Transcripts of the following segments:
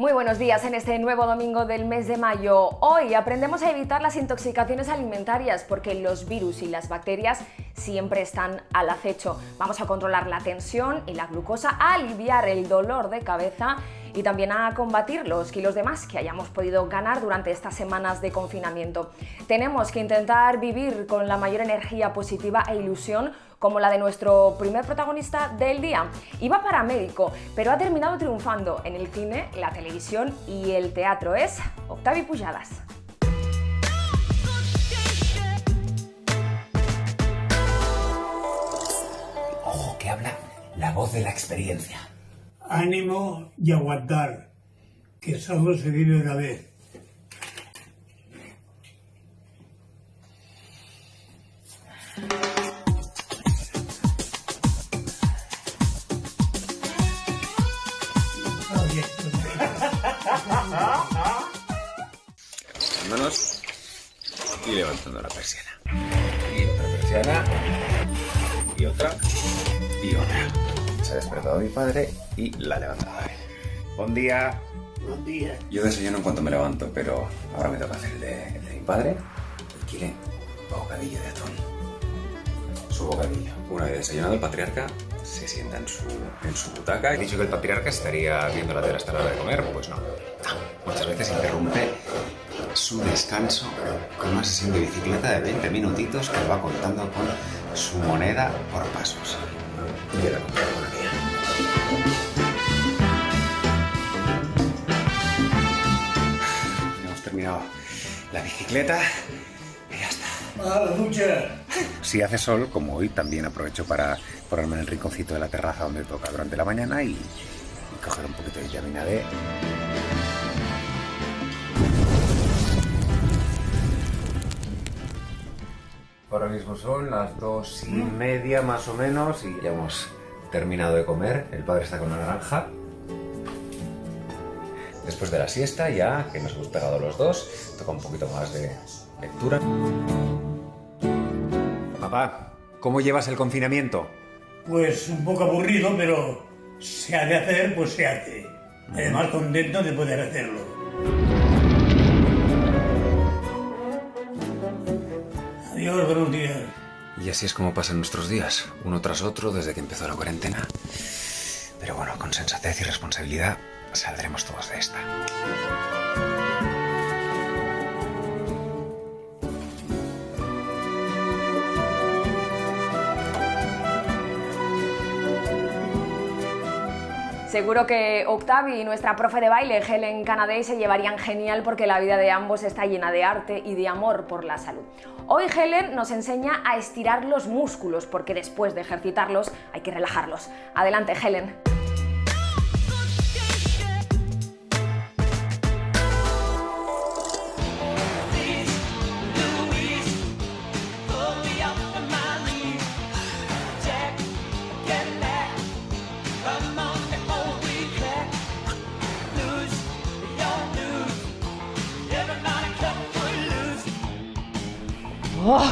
Muy buenos días en este nuevo domingo del mes de mayo. Hoy aprendemos a evitar las intoxicaciones alimentarias porque los virus y las bacterias siempre están al acecho. Vamos a controlar la tensión y la glucosa, a aliviar el dolor de cabeza y también a combatir los kilos de más que hayamos podido ganar durante estas semanas de confinamiento. Tenemos que intentar vivir con la mayor energía positiva e ilusión como la de nuestro primer protagonista del día. Iba paramédico, pero ha terminado triunfando en el cine, la televisión y el teatro. Es Octavi Pujadas. Ojo, que habla la voz de la experiencia. Ánimo y aguantar, que solo se vive una vez. Manos y levantando la persiana. Y otra persiana. Y otra. Y otra. Se ha despertado mi padre y la ha levantado a él. Buen día. Buen día. Yo desayuno en cuanto me levanto, pero ahora me toca hacer el de mi padre. Y quiere bocadillo de atún. Su bocadillo. Una vez desayunado, el patriarca se sienta en su butaca. He dicho que el patriarca estaría viendo la tele hasta la hora de comer. Pues no. Muchas veces interrumpe su descanso con una sesión de bicicleta de 20 minutitos que va contando con su moneda por pasos. Y era comprar una mía. Hemos terminado la bicicleta y ya está. ¡A la ducha! Si hace sol, como hoy, también aprovecho para ponerme en el rinconcito de la terraza donde toca durante la mañana y coger un poquito de vitamina D. Ahora mismo son las 2:30 más o menos y ya hemos terminado de comer. El padre está con la naranja. Después de la siesta, ya que nos hemos pegado los dos, toca un poquito más de lectura. Papá, ¿cómo llevas el confinamiento? Pues un poco aburrido, pero se ha de hacer, pues se hace. Además, contento de poder hacerlo. Adiós, buenos días. Y así es como pasan nuestros días, uno tras otro desde que empezó la cuarentena. Pero bueno, con sensatez y responsabilidad saldremos todos de esta. Seguro que Octavi y nuestra profe de baile, Helen Canadé, se llevarían genial porque la vida de ambos está llena de arte y de amor por la salud. Hoy Helen nos enseña a estirar los músculos porque después de ejercitarlos hay que relajarlos. Adelante, Helen. Oh,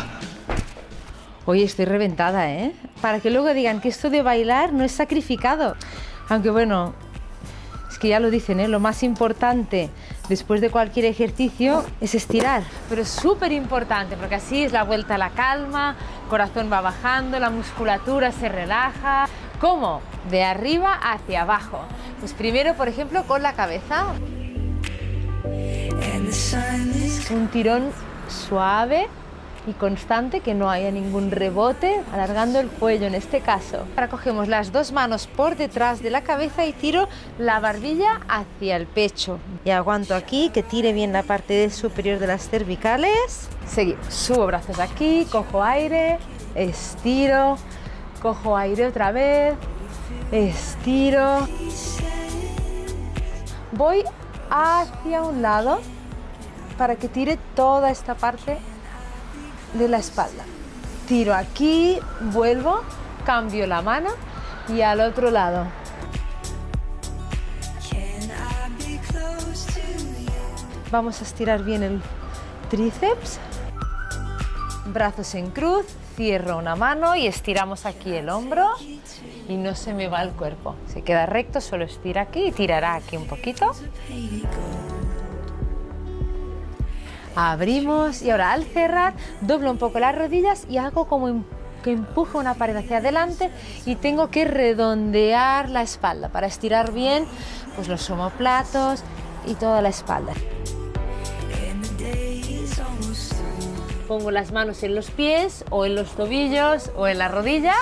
hoy estoy reventada, ¿eh? Para que luego digan que esto de bailar no es sacrificado. Aunque bueno, es que ya lo dicen, ¿eh? Lo más importante después de cualquier ejercicio es estirar. Pero es súper importante porque así es la vuelta a la calma, el corazón va bajando, la musculatura se relaja. ¿Cómo? De arriba hacia abajo. Pues primero, por ejemplo, con la cabeza. Un tirón suave y constante, que no haya ningún rebote, alargando el cuello en este caso. Ahora cogemos las dos manos por detrás de la cabeza y tiro la barbilla hacia el pecho. Y aguanto aquí, que tire bien la parte superior de las cervicales. Seguimos. Subo brazos aquí, cojo aire, estiro, cojo aire otra vez, estiro. Voy hacia un lado para que tire toda esta parte de la espalda. Tiro aquí, vuelvo, cambio la mano y al otro lado. Vamos a estirar bien el tríceps. Brazos en cruz, cierro una mano y estiramos aquí el hombro y no se me va el cuerpo. Se queda recto, solo estira aquí y tirará aquí un poquito. Abrimos y ahora al cerrar doblo un poco las rodillas y hago como que empujo una pared hacia adelante y tengo que redondear la espalda para estirar bien pues los omóplatos y toda la espalda. Pongo las manos en los pies o en los tobillos o en la rodilla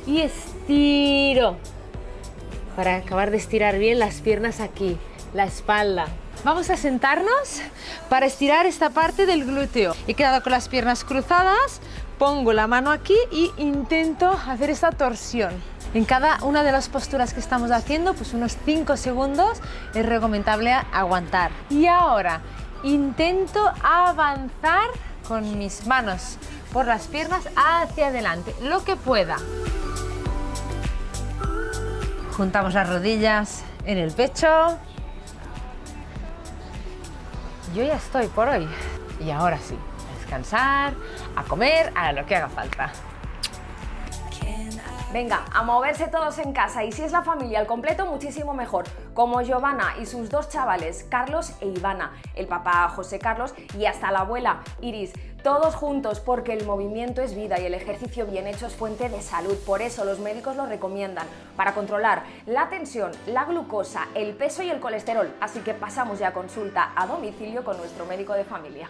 y estiro para acabar de estirar bien las piernas aquí, la espalda. Vamos a sentarnos para estirar esta parte del glúteo. He quedado con las piernas cruzadas, pongo la mano aquí y intento hacer esta torsión. En cada una de las posturas que estamos haciendo, pues unos 5 segundos es recomendable aguantar. Y ahora intento avanzar con mis manos por las piernas hacia adelante, lo que pueda. Juntamos las rodillas en el pecho. Yo ya estoy por hoy. Y ahora sí, a descansar, a comer, a lo que haga falta. Venga, a moverse todos en casa y si es la familia al completo, muchísimo mejor, como Giovanna y sus 2 chavales, Carlos e Ivana, el papá José Carlos y hasta la abuela Iris, todos juntos porque el movimiento es vida y el ejercicio bien hecho es fuente de salud, por eso los médicos lo recomiendan para controlar la tensión, la glucosa, el peso y el colesterol, así que pasamos ya a consulta a domicilio con nuestro médico de familia.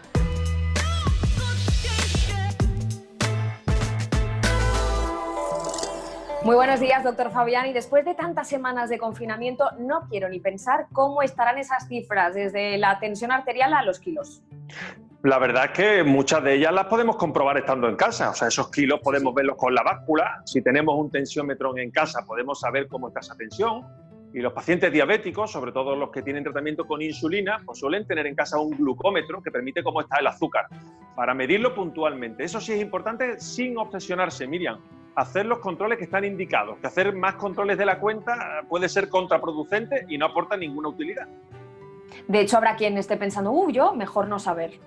Muy buenos días, doctor Fabián. Y después de tantas semanas de confinamiento, no quiero ni pensar cómo estarán esas cifras, desde la tensión arterial a los kilos. La verdad es que muchas de ellas las podemos comprobar estando en casa. O sea, esos kilos podemos verlos con la báscula. Si tenemos un tensiómetro en casa, podemos saber cómo está esa tensión. Y los pacientes diabéticos, sobre todo los que tienen tratamiento con insulina, pues suelen tener en casa un glucómetro que permite cómo está el azúcar, para medirlo puntualmente. Eso sí es importante, sin obsesionarse, Miriam. Hacer los controles que están indicados, que hacer más controles de la cuenta puede ser contraproducente y no aporta ninguna utilidad. De hecho, habrá quien esté pensando, yo mejor no saber.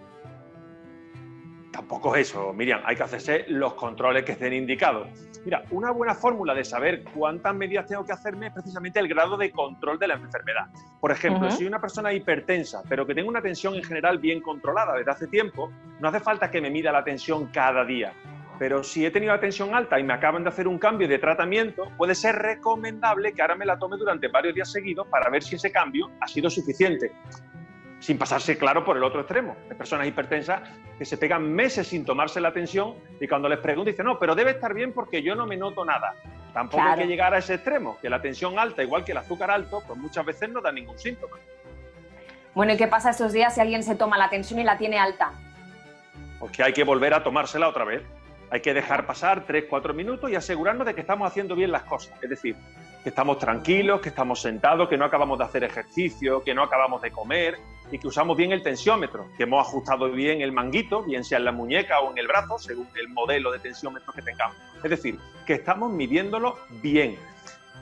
Tampoco es eso, Miriam, hay que hacerse los controles que estén indicados. Mira, una buena fórmula de saber cuántas medidas tengo que hacerme es precisamente el grado de control de la enfermedad. Por ejemplo, si soy una persona hipertensa, pero que tengo una tensión en general bien controlada desde hace tiempo, no hace falta que me mida la tensión cada día. Pero si he tenido la tensión alta y me acaban de hacer un cambio de tratamiento, puede ser recomendable que ahora me la tome durante varios días seguidos para ver si ese cambio ha sido suficiente. Sin pasarse, claro, por el otro extremo. Hay personas hipertensas que se pegan meses sin tomarse la tensión y cuando les pregunto dicen, no, pero debe estar bien porque yo no me noto nada. Tampoco hay que llegar a ese extremo, que la tensión alta, igual que el azúcar alto, pues muchas veces no da ningún síntoma. Bueno, ¿y qué pasa estos días si alguien se toma la tensión y la tiene alta? Porque hay que volver a tomársela otra vez. Hay que dejar pasar 3-4 minutos y asegurarnos de que estamos haciendo bien las cosas. Es decir, que estamos tranquilos, que estamos sentados, que no acabamos de hacer ejercicio, que no acabamos de comer y que usamos bien el tensiómetro, que hemos ajustado bien el manguito, bien sea en la muñeca o en el brazo, según el modelo de tensiómetro que tengamos. Es decir, que estamos midiéndolo bien.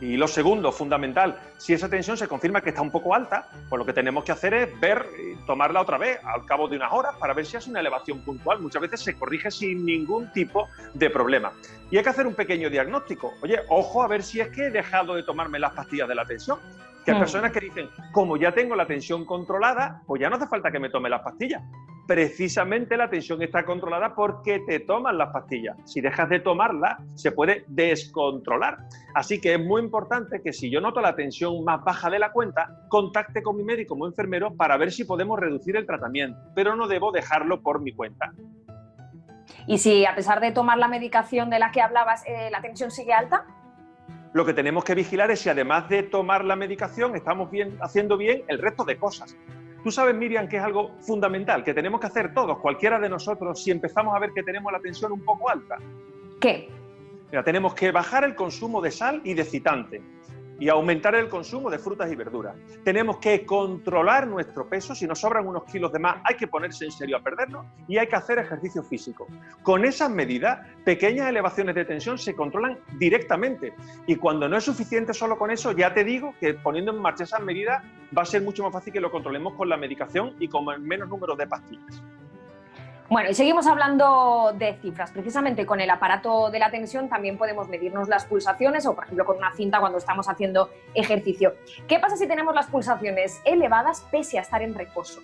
Y lo segundo, fundamental, si esa tensión se confirma que está un poco alta, pues lo que tenemos que hacer es ver, tomarla otra vez al cabo de unas horas para ver si es una elevación puntual. Muchas veces se corrige sin ningún tipo de problema. Y hay que hacer un pequeño diagnóstico. Oye, ojo a ver si es que he dejado de tomarme las pastillas de la tensión. Que hay personas que dicen, como ya tengo la tensión controlada, pues ya no hace falta que me tome las pastillas. Precisamente la tensión está controlada porque te toman las pastillas. Si dejas de tomarlas, se puede descontrolar. Así que es muy importante que si yo noto la tensión más baja de la cuenta, contacte con mi médico o enfermero para ver si podemos reducir el tratamiento, pero no debo dejarlo por mi cuenta. ¿Y si a pesar de tomar la medicación de la que hablabas, la tensión sigue alta? Lo que tenemos que vigilar es si además de tomar la medicación estamos haciendo bien el resto de cosas. Tú sabes, Miriam, que es algo fundamental, que tenemos que hacer todos, cualquiera de nosotros, si empezamos a ver que tenemos la tensión un poco alta. ¿Qué? Mira, tenemos que bajar el consumo de sal y de excitante y aumentar el consumo de frutas y verduras. Tenemos que controlar nuestro peso. Si nos sobran unos kilos de más, hay que ponerse en serio a perdernos y hay que hacer ejercicio físico. Con esas medidas, pequeñas elevaciones de tensión se controlan directamente. Y cuando no es suficiente solo con eso, ya te digo que poniendo en marcha esas medidas va a ser mucho más fácil que lo controlemos con la medicación y con el menos número de pastillas. Bueno, y seguimos hablando de cifras. Precisamente con el aparato de la tensión también podemos medirnos las pulsaciones o, por ejemplo, con una cinta cuando estamos haciendo ejercicio. ¿Qué pasa si tenemos las pulsaciones elevadas pese a estar en reposo?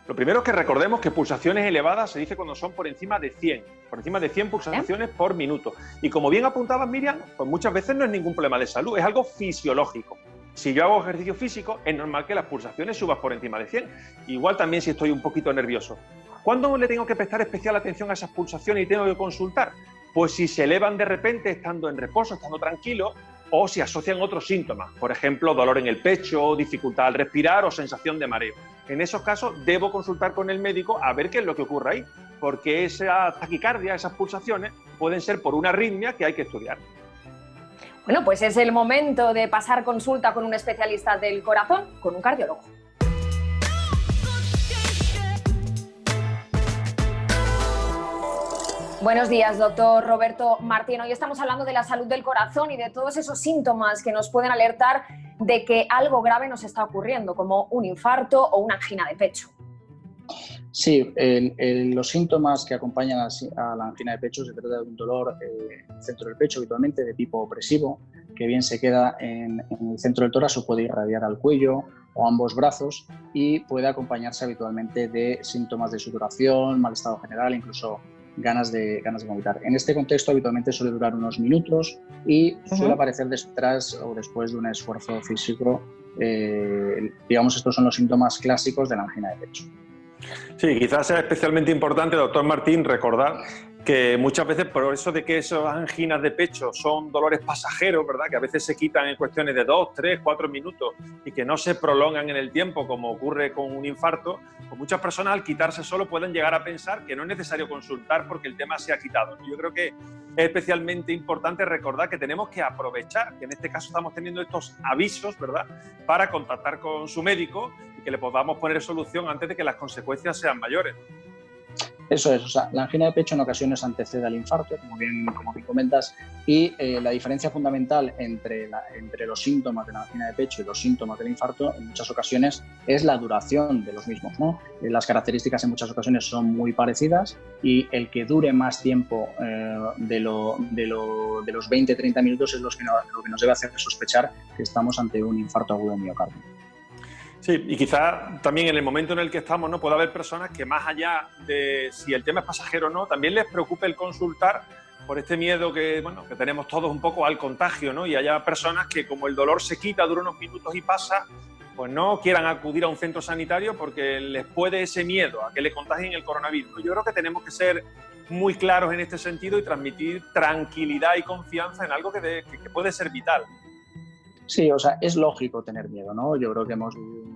Lo primero es que recordemos que pulsaciones elevadas se dice cuando son por encima de 100 pulsaciones por minuto. Y como bien apuntabas, Miriam, pues muchas veces no es ningún problema de salud, es algo fisiológico. Si yo hago ejercicio físico, es normal que las pulsaciones suban por encima de 100. Igual también si estoy un poquito nervioso. ¿Cuándo le tengo que prestar especial atención a esas pulsaciones y tengo que consultar? Pues si se elevan de repente estando en reposo, estando tranquilo, o si asocian otros síntomas, por ejemplo, dolor en el pecho, dificultad al respirar o sensación de mareo. En esos casos debo consultar con el médico a ver qué es lo que ocurre ahí, porque esa taquicardia, esas pulsaciones, pueden ser por una arritmia que hay que estudiar. Bueno, pues es el momento de pasar consulta con un especialista del corazón, con un cardiólogo. Buenos días, doctor Roberto Martín. Hoy estamos hablando de la salud del corazón y de todos esos síntomas que nos pueden alertar de que algo grave nos está ocurriendo, como un infarto o una angina de pecho. Sí, los síntomas que acompañan a la angina de pecho se trata de un dolor en el centro del pecho, habitualmente de tipo opresivo, que bien se queda en el centro del tórax o puede irradiar al cuello o ambos brazos y puede acompañarse habitualmente de síntomas de sudoración, mal estado general, incluso ganas de vomitar. En este contexto habitualmente suele durar unos minutos y suele aparecer detrás o después de un esfuerzo físico. Digamos, estos son los síntomas clásicos de la angina de pecho. Sí, quizás sea especialmente importante, doctor Martín, recordar que muchas veces por eso de que esas anginas de pecho son dolores pasajeros, ¿verdad? Que a veces se quitan en cuestiones de 2, 3, 4 minutos y que no se prolongan en el tiempo como ocurre con un infarto, pues muchas personas al quitarse solo pueden llegar a pensar que no es necesario consultar porque el tema se ha quitado. Yo creo que es especialmente importante recordar que tenemos que aprovechar, que en este caso estamos teniendo estos avisos, ¿verdad?, para contactar con su médico y que le podamos poner solución antes de que las consecuencias sean mayores. Eso es, o sea, la angina de pecho en ocasiones antecede al infarto, como bien comentas, y la diferencia fundamental entre los síntomas de la angina de pecho y los síntomas del infarto en muchas ocasiones es la duración de los mismos, ¿no? Las características en muchas ocasiones son muy parecidas y el que dure más tiempo de los 20-30 minutos es lo que nos debe hacer sospechar que estamos ante un infarto agudo de miocardio. Sí, y quizás también en el momento en el que estamos, ¿no?, puede haber personas que más allá de si el tema es pasajero o no, también les preocupe el consultar por este miedo que tenemos todos un poco al contagio, ¿no? Y haya personas que como el dolor se quita, dura unos minutos y pasa, pues no quieran acudir a un centro sanitario porque les puede ese miedo a que le contagien el coronavirus. Yo creo que tenemos que ser muy claros en este sentido y transmitir tranquilidad y confianza en algo que puede ser vital. Sí, o sea, es lógico tener miedo, ¿no? Yo creo que hemos vivido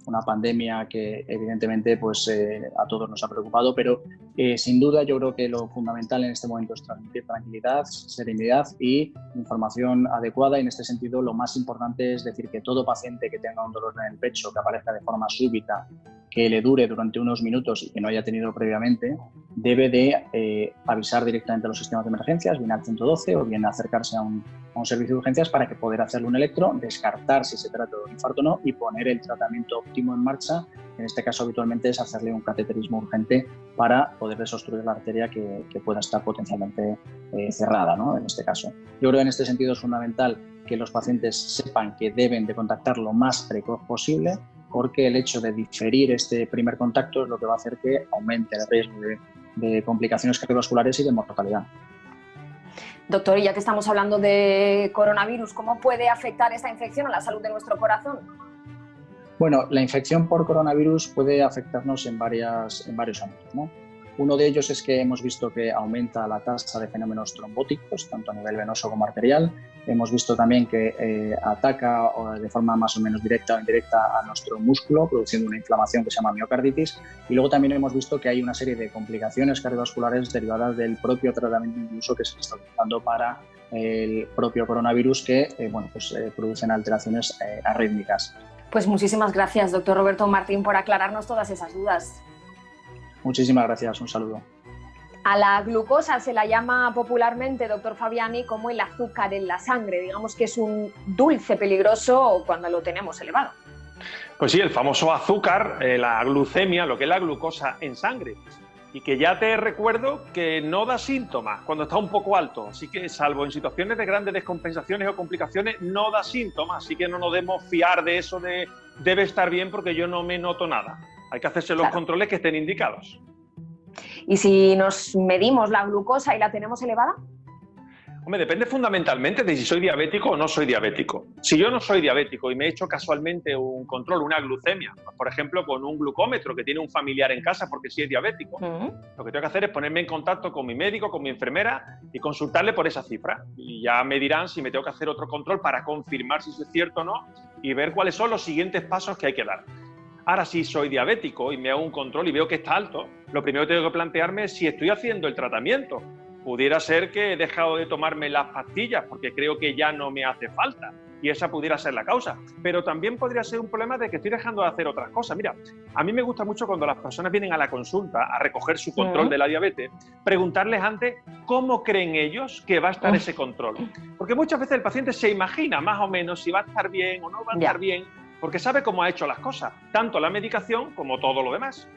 una pandemia que evidentemente pues, a todos nos ha preocupado, pero sin duda yo creo que lo fundamental en este momento es transmitir tranquilidad, serenidad y información adecuada. Y en este sentido lo más importante es decir que todo paciente que tenga un dolor en el pecho que aparezca de forma súbita, que le dure durante unos minutos y que no haya tenido previamente, debe de avisar directamente a los sistemas de emergencias, bien al 112 o bien acercarse a un servicio de urgencias para que poder hacerle un electro, descartar si se trata de un infarto o no y poner el tratamiento óptimo en marcha. En este caso habitualmente es hacerle un cateterismo urgente para poder desobstruir la arteria que pueda estar potencialmente cerrada, ¿no? En este caso. Yo creo que en este sentido es fundamental que los pacientes sepan que deben de contactar lo más precoz posible, porque el hecho de diferir este primer contacto es lo que va a hacer que aumente el riesgo de complicaciones cardiovasculares y de mortalidad. Doctor, y ya que estamos hablando de coronavirus, ¿cómo puede afectar esta infección a la salud de nuestro corazón? Bueno, la infección por coronavirus puede afectarnos en varios ámbitos, ¿no? Uno de ellos es que hemos visto que aumenta la tasa de fenómenos trombóticos, tanto a nivel venoso como arterial. Hemos visto también que ataca de forma más o menos directa o indirecta a nuestro músculo, produciendo una inflamación que se llama miocarditis. Y luego también hemos visto que hay una serie de complicaciones cardiovasculares derivadas del propio tratamiento incluso que se está utilizando para el propio coronavirus que producen alteraciones arrítmicas. Pues muchísimas gracias, doctor Roberto Martín, por aclararnos todas esas dudas. Muchísimas gracias, un saludo. A la glucosa se la llama popularmente, doctor Fabiani, como el azúcar en la sangre. Digamos que es un dulce peligroso cuando lo tenemos elevado. Pues sí, el famoso azúcar, la glucemia, lo que es la glucosa en sangre. y que ya te recuerdo que no da síntomas cuando está un poco alto, así que salvo en situaciones de grandes descompensaciones o complicaciones no da síntomas, así que no nos debemos fiar de eso de debe estar bien porque yo no me noto nada. Hay que hacerse los controles que estén indicados. ¿Y si nos medimos la glucosa y la tenemos elevada? Hombre, depende fundamentalmente de si soy diabético o no soy diabético. Si yo no soy diabético y me he hecho casualmente un control, una glucemia, por ejemplo, con un glucómetro que tiene un familiar en casa porque sí es diabético, lo que tengo que hacer es ponerme en contacto con mi médico, con mi enfermera y consultarle por esa cifra. Y ya me dirán si me tengo que hacer otro control para confirmar si eso es cierto o no y ver cuáles son los siguientes pasos que hay que dar. Ahora, si soy diabético y me hago un control y veo que está alto, lo primero que tengo que plantearme es si estoy haciendo el tratamiento. Pudiera ser que he dejado de tomarme las pastillas porque creo que ya no me hace falta y esa pudiera ser la causa. Pero también podría ser un problema de que estoy dejando de hacer otras cosas. Mira, a mí me gusta mucho cuando las personas vienen a la consulta a recoger su control de la diabetes, preguntarles antes cómo creen ellos que va a estar ese control. Porque muchas veces el paciente se imagina más o menos si va a estar bien o no va a estar bien, porque sabe cómo ha hecho las cosas, tanto la medicación como todo lo demás.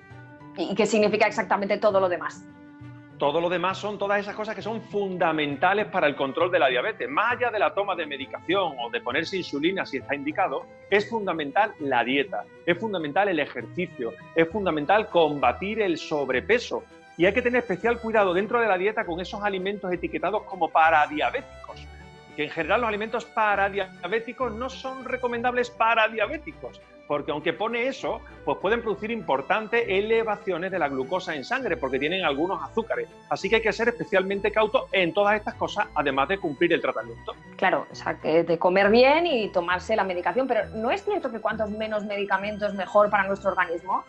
¿Y qué significa exactamente todo lo demás? Todo lo demás son todas esas cosas que son fundamentales para el control de la diabetes. Más allá de la toma de medicación o de ponerse insulina si está indicado, es fundamental la dieta, es fundamental el ejercicio, es fundamental combatir el sobrepeso. Y hay que tener especial cuidado dentro de la dieta con esos alimentos etiquetados como para diabéticos, que en general los alimentos para diabéticos no son recomendables para diabéticos, porque aunque pone eso, pues pueden producir importantes elevaciones de la glucosa en sangre, porque tienen algunos azúcares. Así que hay que ser especialmente cauto en todas estas cosas, además de cumplir el tratamiento. Claro, o sea, que de comer bien y tomarse la medicación, pero ¿no es cierto que cuantos menos medicamentos mejor para nuestro organismo?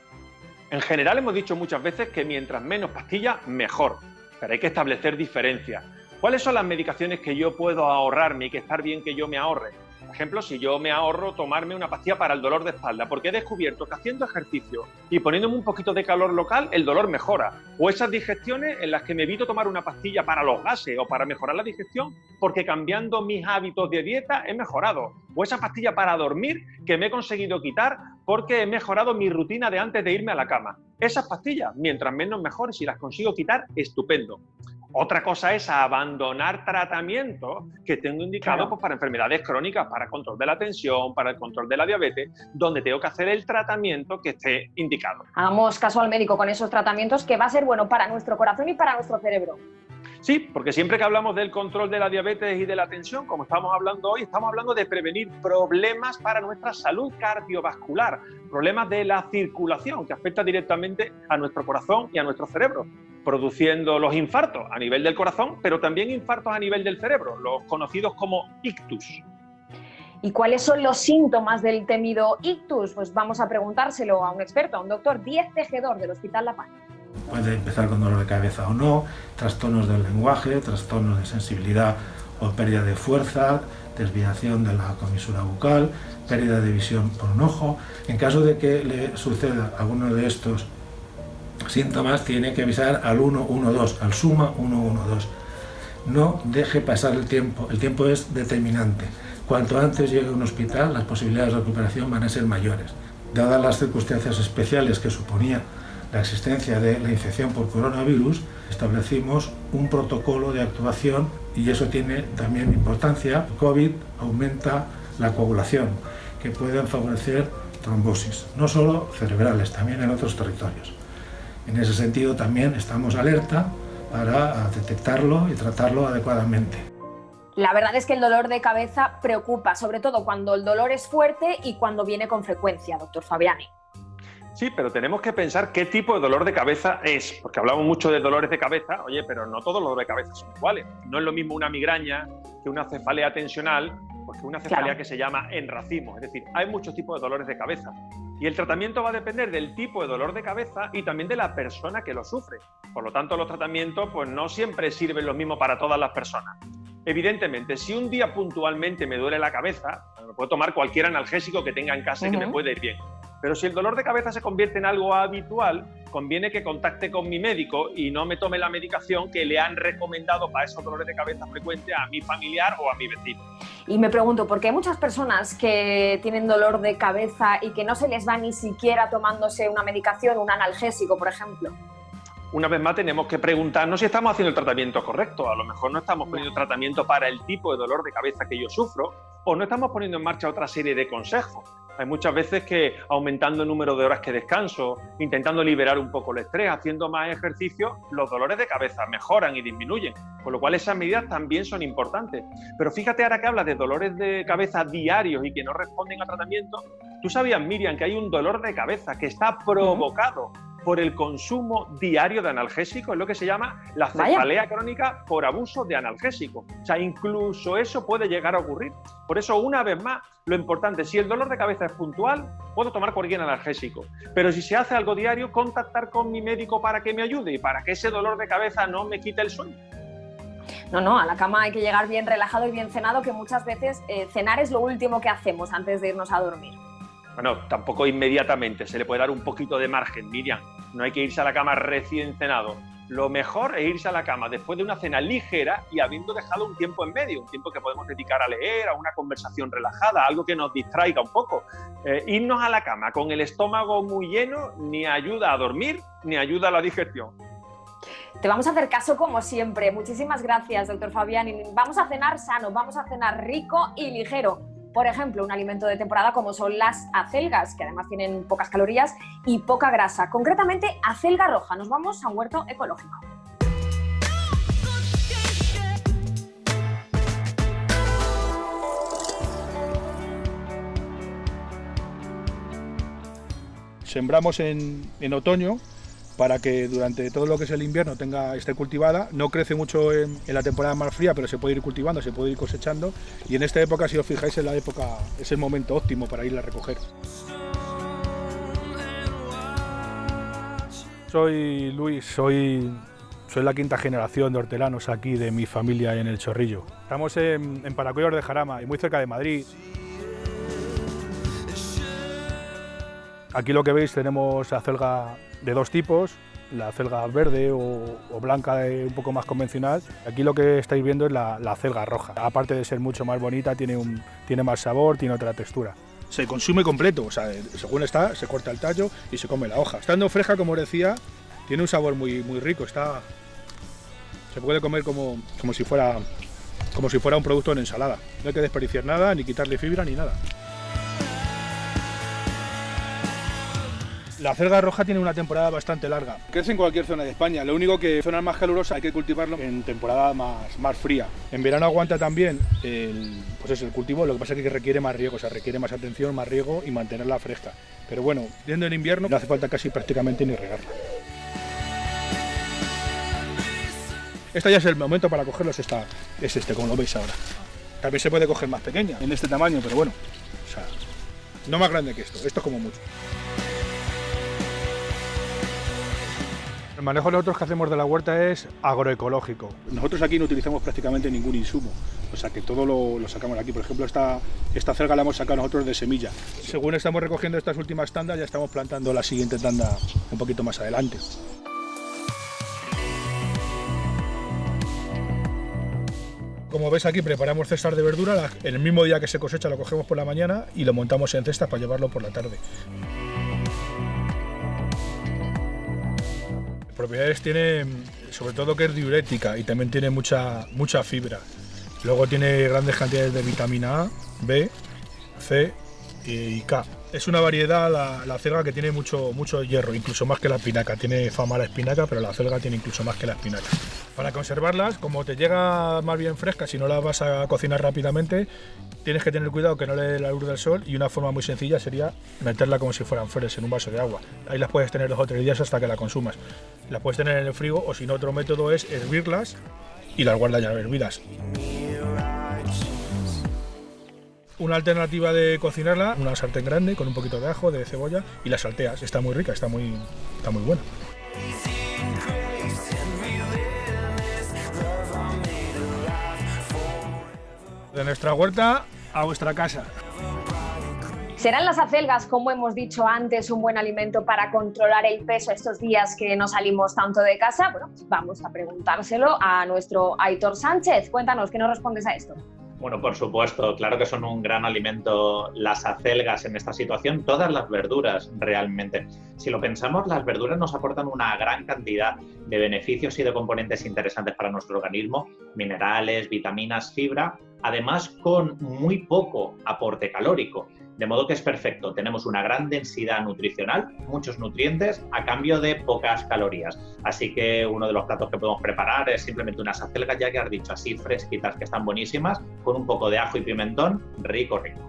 En general hemos dicho muchas veces que mientras menos pastillas, mejor, pero hay que establecer diferencias. ¿Cuáles son las medicaciones que yo puedo ahorrarme y que estar bien que yo me ahorre? Por ejemplo, si yo me ahorro tomarme una pastilla para el dolor de espalda, porque he descubierto que haciendo ejercicio y poniéndome un poquito de calor local, el dolor mejora. O esas digestiones en las que me evito tomar una pastilla para los gases o para mejorar la digestión, porque cambiando mis hábitos de dieta he mejorado. O esa pastilla para dormir que me he conseguido quitar porque he mejorado mi rutina de antes de irme a la cama. Esas pastillas, mientras menos mejor, si las consigo quitar, estupendo. Otra cosa es abandonar tratamientos que tengo indicados pues, para enfermedades crónicas, para control de la tensión, para el control de la diabetes, donde tengo que hacer el tratamiento que esté indicado. Hagamos caso al médico con esos tratamientos que va a ser bueno para nuestro corazón y para nuestro cerebro. Sí, porque siempre que hablamos del control de la diabetes y de la tensión, como estamos hablando hoy, estamos hablando de prevenir problemas para nuestra salud cardiovascular, problemas de la circulación que afectan directamente a nuestro corazón y a nuestro cerebro, produciendo los infartos a nivel del corazón, pero también infartos a nivel del cerebro, los conocidos como ictus. ¿Y cuáles son los síntomas del temido ictus? Pues vamos a preguntárselo a un experto, a un doctor Díez Tejedor del Hospital La Paz. Puede empezar con dolor de cabeza o no, trastornos del lenguaje, trastornos de sensibilidad o pérdida de fuerza, desviación de la comisura bucal, pérdida de visión por un ojo. En caso de que le suceda alguno de estos síntomas, tiene que avisar al 112, al SUMA 112. No deje pasar el tiempo es determinante. Cuanto antes llegue a un hospital, las posibilidades de recuperación van a ser mayores. Dadas las circunstancias especiales que suponía la existencia de la infección por coronavirus, establecimos un protocolo de actuación y eso tiene también importancia. El COVID aumenta la coagulación, que pueden favorecer trombosis, no solo cerebrales, también en otros territorios. En ese sentido también estamos alerta para detectarlo y tratarlo adecuadamente. La verdad es que el dolor de cabeza preocupa, sobre todo cuando el dolor es fuerte y cuando viene con frecuencia, doctor Fabiani. Sí, pero tenemos que pensar qué tipo de dolor de cabeza es, porque hablamos mucho de dolores de cabeza, oye, pero no todos los dolores de cabeza son iguales. No es lo mismo una migraña que una cefalea tensional, porque una cefalea que se llama enracimo. Es decir, hay muchos tipos de dolores de cabeza. Y el tratamiento va a depender del tipo de dolor de cabeza y también de la persona que lo sufre. Por lo tanto, los tratamientos pues, no siempre sirven lo mismo para todas las personas. Evidentemente, si un día puntualmente me duele la cabeza, me puedo tomar cualquier analgésico que tenga en casa y que me puede ir bien. Pero si el dolor de cabeza se convierte en algo habitual, conviene que contacte con mi médico y no me tome la medicación que le han recomendado para esos dolores de cabeza frecuentes a mi familiar o a mi vecino. Y me pregunto, ¿por qué hay muchas personas que tienen dolor de cabeza y que no se les va ni siquiera tomándose una medicación, un analgésico, por ejemplo? una vez más tenemos que preguntarnos si estamos haciendo el tratamiento correcto. A lo mejor no estamos poniendo tratamiento para el tipo de dolor de cabeza que yo sufro, o no estamos poniendo en marcha otra serie de consejos. Hay muchas veces que aumentando el número de horas que descanso, intentando liberar un poco el estrés, haciendo más ejercicio, los dolores de cabeza mejoran y disminuyen, con lo cual esas medidas también son importantes. Pero fíjate, ahora que hablas de dolores de cabeza diarios y que no responden a tratamiento, ¿tú sabías, Miriam, que hay un dolor de cabeza que está provocado por el consumo diario de analgésicos? Es lo que se llama la cefalea crónica por abuso de analgésicos. O sea, incluso eso puede llegar a ocurrir. Por eso, una vez más, lo importante, si el dolor de cabeza es puntual, puedo tomar cualquier analgésico. Pero si se hace algo diario, contactar con mi médico para que me ayude y para que ese dolor de cabeza no me quite el sueño. No, a la cama hay que llegar bien relajado y bien cenado, que muchas veces cenar es lo último que hacemos antes de irnos a dormir. Bueno, tampoco inmediatamente, se le puede dar un poquito de margen, Miriam. No hay que irse a la cama recién cenado. Lo mejor es irse a la cama después de una cena ligera y habiendo dejado un tiempo en medio, un tiempo que podemos dedicar a leer, a una conversación relajada, algo que nos distraiga un poco. Irnos a la cama con el estómago muy lleno ni ayuda a dormir ni ayuda a la digestión. Te vamos a hacer caso como siempre. Muchísimas gracias, doctor Fabián. Y vamos a cenar sano, vamos a cenar rico y ligero. Por ejemplo, un alimento de temporada como son las acelgas, que además tienen pocas calorías y poca grasa. Concretamente, acelga roja. Nos vamos a un huerto ecológico. Sembramos en otoño para que durante todo lo que es el invierno esté cultivada. No crece mucho en la temporada más fría, pero se puede ir cultivando, se puede ir cosechando, y en esta época, si os fijáis, es el momento óptimo para irla a recoger. Soy Luis, soy la quinta generación de hortelanos aquí de mi familia en El Chorrillo. Estamos en Paracuellos de Jarama, muy cerca de Madrid. Aquí lo que veis, tenemos acelga de dos tipos, la acelga verde o blanca un poco más convencional. Aquí lo que estáis viendo es la acelga roja. Aparte de ser mucho más bonita, tiene más sabor, tiene otra textura. Se consume completo, o sea, según está, se corta el tallo y se come la hoja. Estando fresca, como os decía, tiene un sabor muy rico. Se puede comer como si fuera un producto en ensalada. No hay que desperdiciar nada, ni quitarle fibra, ni nada. La acelga roja tiene una temporada bastante larga. Crece en cualquier zona de España. Lo único que en zonas más calurosas hay que cultivarlo en temporada más fría. En verano aguanta también el cultivo, lo que pasa es que requiere más riego, o sea, requiere más atención, más riego y mantenerla fresca. Pero bueno, yendo en invierno no hace falta casi prácticamente ni regarla. Esta ya es el momento para cogerlos, es este, como lo veis ahora. También se puede coger más pequeña, en este tamaño, pero bueno, o sea, no más grande que esto es como mucho. El manejo nosotros que hacemos de la huerta es agroecológico. Nosotros aquí no utilizamos prácticamente ningún insumo, o sea que todo lo sacamos de aquí. Por ejemplo, esta acelga la hemos sacado nosotros de semilla. Según estamos recogiendo estas últimas tandas, ya estamos plantando la siguiente tanda un poquito más adelante. Como ves aquí, preparamos cestas de verdura. El mismo día que se cosecha lo cogemos por la mañana y lo montamos en cestas para llevarlo por la tarde. Propiedades tiene, sobre todo, que es diurética y también tiene mucha fibra. Luego tiene grandes cantidades de vitamina A, B, C y K. Es una variedad, la acelga, que tiene mucho hierro, incluso más que la espinaca. Tiene fama la espinaca, pero la acelga tiene incluso más que la espinaca. Para conservarlas, como te llega más bien fresca, si no las vas a cocinar rápidamente, tienes que tener cuidado que no le dé la luz del sol, y una forma muy sencilla sería meterla como si fueran flores en un vaso de agua. Ahí las puedes tener 2 o 3 días hasta que la consumas. Las puedes tener en el frigo, o si no, otro método es hervirlas y las guardas ya hervidas. Una alternativa de cocinarla, una sartén grande con un poquito de ajo, de cebolla, y la salteas. Está muy rica, está muy buena. De nuestra huerta a vuestra casa. ¿Serán las acelgas, como hemos dicho antes, un buen alimento para controlar el peso estos días que no salimos tanto de casa? Bueno, pues vamos a preguntárselo a nuestro Aitor Sánchez. Cuéntanos, ¿qué nos respondes a esto? Bueno, por supuesto, claro que son un gran alimento las acelgas en esta situación, todas las verduras realmente. Si lo pensamos, las verduras nos aportan una gran cantidad de beneficios y de componentes interesantes para nuestro organismo, minerales, vitaminas, fibra, además con muy poco aporte calórico. De modo que es perfecto, tenemos una gran densidad nutricional, muchos nutrientes a cambio de pocas calorías. Así que uno de los platos que podemos preparar es simplemente unas acelgas, ya que has dicho, así fresquitas, que están buenísimas, con un poco de ajo y pimentón, rico, rico.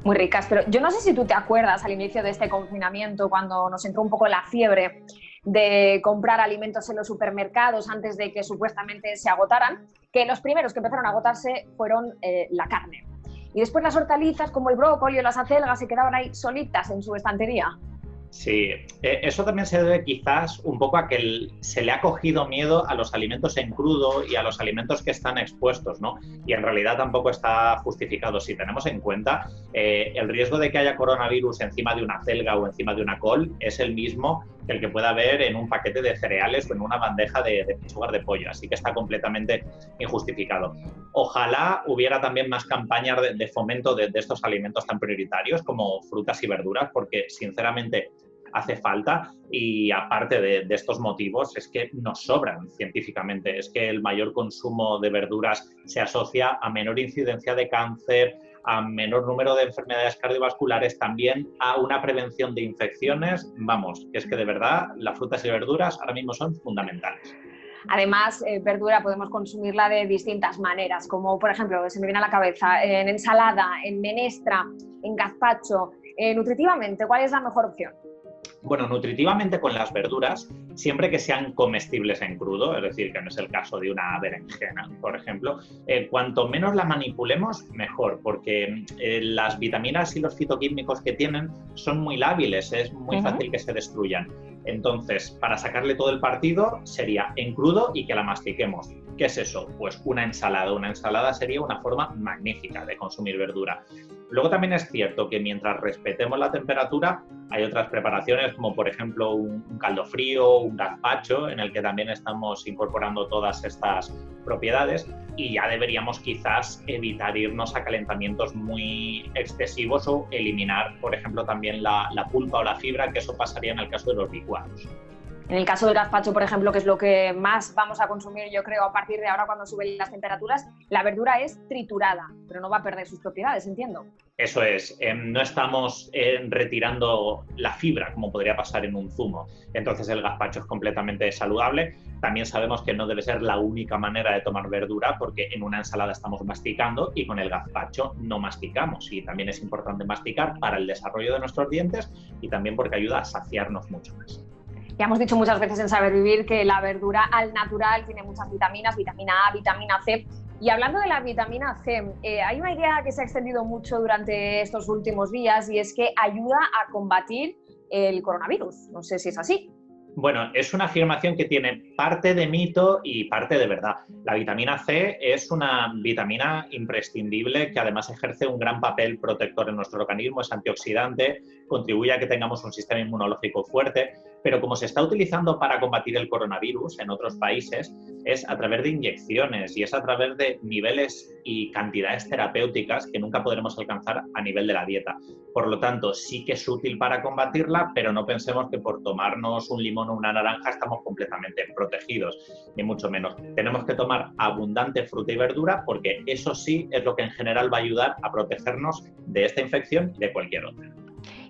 Muy ricas, pero yo no sé si tú te acuerdas al inicio de este confinamiento, cuando nos entró un poco la fiebre de comprar alimentos en los supermercados antes de que supuestamente se agotaran, que los primeros que empezaron a agotarse fueron la carne. Y después las hortalizas como el brócoli o las acelgas se quedaban ahí solitas en su estantería. Sí, eso también se debe quizás un poco a que se le ha cogido miedo a los alimentos en crudo y a los alimentos que están expuestos, ¿no? Y en realidad tampoco está justificado. Si tenemos en cuenta el riesgo de que haya coronavirus encima de una acelga o encima de una col es el mismo que el que pueda haber en un paquete de cereales o en una bandeja de pechugas de pollo, así que está completamente injustificado. Ojalá hubiera también más campañas de fomento de estos alimentos tan prioritarios como frutas y verduras, porque sinceramente hace falta, y aparte de estos motivos es que nos sobran científicamente. Es que el mayor consumo de verduras se asocia a menor incidencia de cáncer, a menor número de enfermedades cardiovasculares, también a una prevención de infecciones. Vamos, que es que de verdad las frutas y verduras ahora mismo son fundamentales. Además, verdura podemos consumirla de distintas maneras, como por ejemplo, se me viene a la cabeza, en ensalada, en menestra, en gazpacho. Nutritivamente, ¿cuál es la mejor opción? Bueno, nutritivamente con las verduras, siempre que sean comestibles en crudo, es decir, que no es el caso de una berenjena, por ejemplo, cuanto menos la manipulemos, mejor, porque las vitaminas y los fitoquímicos que tienen son muy lábiles, es muy fácil que se destruyan. Entonces, para sacarle todo el partido sería en crudo y que la mastiquemos. ¿Qué es eso? Pues una ensalada. Una ensalada sería una forma magnífica de consumir verdura. Luego también es cierto que mientras respetemos la temperatura, hay otras preparaciones como por ejemplo un caldo frío, un gazpacho, en el que también estamos incorporando todas estas propiedades, y ya deberíamos quizás evitar irnos a calentamientos muy excesivos o eliminar, por ejemplo, también la pulpa o la fibra, que eso pasaría en el caso de los licuados. En el caso del gazpacho, por ejemplo, que es lo que más vamos a consumir, yo creo, a partir de ahora cuando suben las temperaturas, la verdura es triturada, pero no va a perder sus propiedades, entiendo. Eso es, no estamos retirando la fibra, como podría pasar en un zumo. Entonces el gazpacho es completamente saludable. También sabemos que no debe ser la única manera de tomar verdura, porque en una ensalada estamos masticando y con el gazpacho no masticamos. Y también es importante masticar para el desarrollo de nuestros dientes y también porque ayuda a saciarnos mucho más. Ya hemos dicho muchas veces en Saber Vivir que la verdura al natural tiene muchas vitaminas, vitamina A, vitamina C. Y hablando de la vitamina C, hay una idea que se ha extendido mucho durante estos últimos días, y es que ayuda a combatir el coronavirus. No sé si es así. Bueno, es una afirmación que tiene parte de mito y parte de verdad. La vitamina C es una vitamina imprescindible que además ejerce un gran papel protector en nuestro organismo, es antioxidante, contribuye a que tengamos un sistema inmunológico fuerte, pero como se está utilizando para combatir el coronavirus en otros países, es a través de inyecciones y es a través de niveles y cantidades terapéuticas que nunca podremos alcanzar a nivel de la dieta. Por lo tanto, sí que es útil para combatirla, pero no pensemos que por tomarnos un limón o una naranja estamos completamente protegidos, ni mucho menos. Tenemos que tomar abundante fruta y verdura, porque eso sí es lo que en general va a ayudar a protegernos de esta infección y de cualquier otra.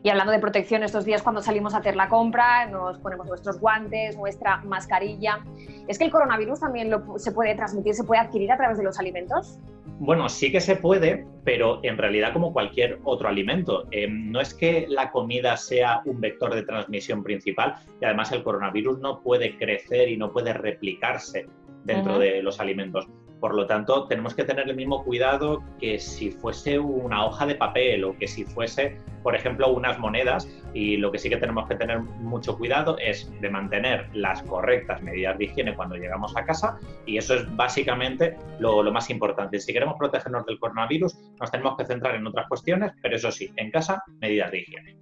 Y hablando de protección, estos días cuando salimos a hacer la compra, nos ponemos nuestros guantes, nuestra mascarilla. ¿Es que el coronavirus también se puede transmitir, se puede adquirir a través de los alimentos? Bueno, sí que se puede, pero en realidad como cualquier otro alimento. No es que la comida sea un vector de transmisión principal, y además el coronavirus no puede crecer y no puede replicarse dentro de los alimentos. Por lo tanto, tenemos que tener el mismo cuidado que si fuese una hoja de papel o que si fuese, por ejemplo, unas monedas. Y lo que sí que tenemos que tener mucho cuidado es de mantener las correctas medidas de higiene cuando llegamos a casa, y eso es básicamente lo más importante. Si queremos protegernos del coronavirus, nos tenemos que centrar en otras cuestiones, pero eso sí, en casa, medidas de higiene.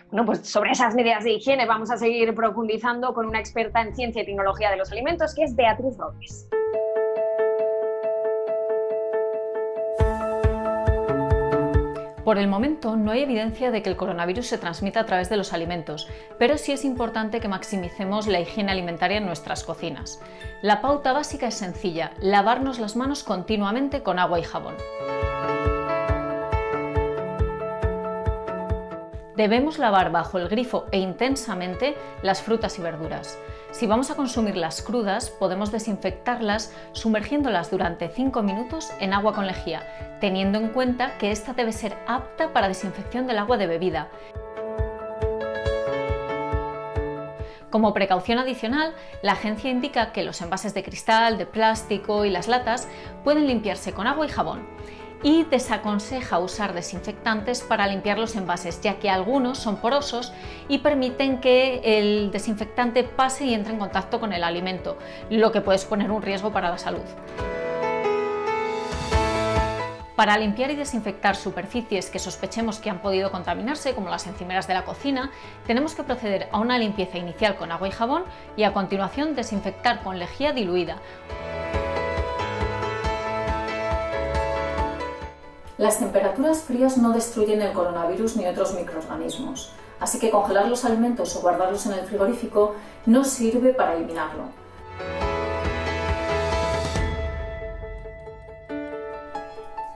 Bueno, pues sobre esas medidas de higiene vamos a seguir profundizando con una experta en ciencia y tecnología de los alimentos, que es Beatriz Robles. Por el momento no hay evidencia de que el coronavirus se transmita a través de los alimentos, pero sí es importante que maximicemos la higiene alimentaria en nuestras cocinas. La pauta básica es sencilla: lavarnos las manos continuamente con agua y jabón. Debemos lavar bajo el grifo e intensamente las frutas y verduras. Si vamos a consumirlas crudas, podemos desinfectarlas sumergiéndolas durante 5 minutos en agua con lejía, teniendo en cuenta que esta debe ser apta para desinfección del agua de bebida. Como precaución adicional, la agencia indica que los envases de cristal, de plástico y las latas pueden limpiarse con agua y jabón. Y desaconseja usar desinfectantes para limpiar los envases, ya que algunos son porosos y permiten que el desinfectante pase y entre en contacto con el alimento, lo que puede suponer un riesgo para la salud. Para limpiar y desinfectar superficies que sospechemos que han podido contaminarse, como las encimeras de la cocina, tenemos que proceder a una limpieza inicial con agua y jabón y a continuación desinfectar con lejía diluida. Las temperaturas frías no destruyen el coronavirus ni otros microorganismos, así que congelar los alimentos o guardarlos en el frigorífico no sirve para eliminarlo.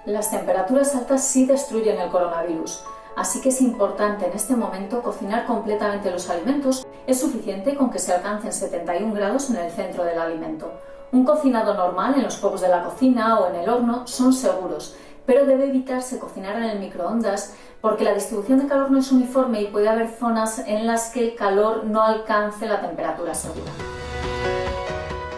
Las temperaturas altas sí destruyen el coronavirus, así que es importante en este momento cocinar completamente los alimentos. Es suficiente con que se alcancen 71 grados en el centro del alimento. Un cocinado normal en los fuegos de la cocina o en el horno son seguros, pero debe evitarse cocinar en el microondas porque la distribución de calor no es uniforme y puede haber zonas en las que el calor no alcance la temperatura segura.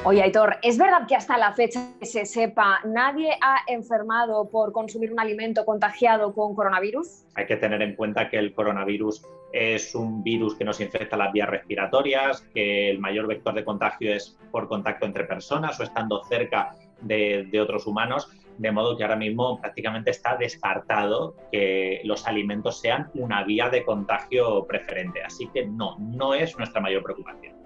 Oye, Aitor, ¿es verdad que hasta la fecha que se sepa nadie ha enfermado por consumir un alimento contagiado con coronavirus? Hay que tener en cuenta que el coronavirus es un virus que nos infecta las vías respiratorias, que el mayor vector de contagio es por contacto entre personas o estando cerca de otros humanos, de modo que ahora mismo prácticamente está descartado que los alimentos sean una vía de contagio preferente. Así que no es nuestra mayor preocupación.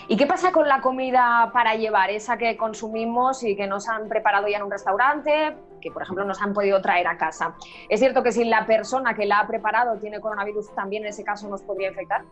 ¿Y qué pasa con la comida para llevar, esa que consumimos y que nos han preparado ya en un restaurante, que por ejemplo nos han podido traer a casa? ¿Es cierto que si la persona que la ha preparado tiene coronavirus, también en ese caso nos podría infectar?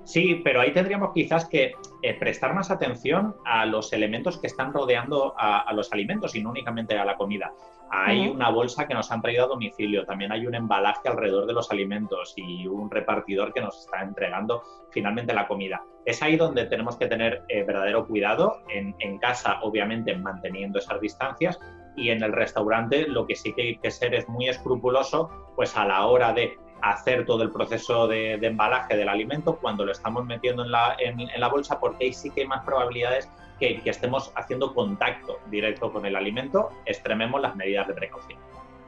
Sí, pero ahí tendríamos quizás que prestar más atención a los elementos que están rodeando a los alimentos y no únicamente a la comida. Hay una bolsa que nos han traído a domicilio, también hay un embalaje alrededor de los alimentos y un repartidor que nos está entregando finalmente la comida. Es ahí donde tenemos que tener verdadero cuidado, en casa obviamente manteniendo esas distancias, y en el restaurante lo que sí que hay que ser es muy escrupuloso pues a la hora de hacer todo el proceso de embalaje del alimento cuando lo estamos metiendo en la bolsa, porque ahí sí que hay más probabilidades que estemos haciendo contacto directo con el alimento. Extrememos las medidas de precaución.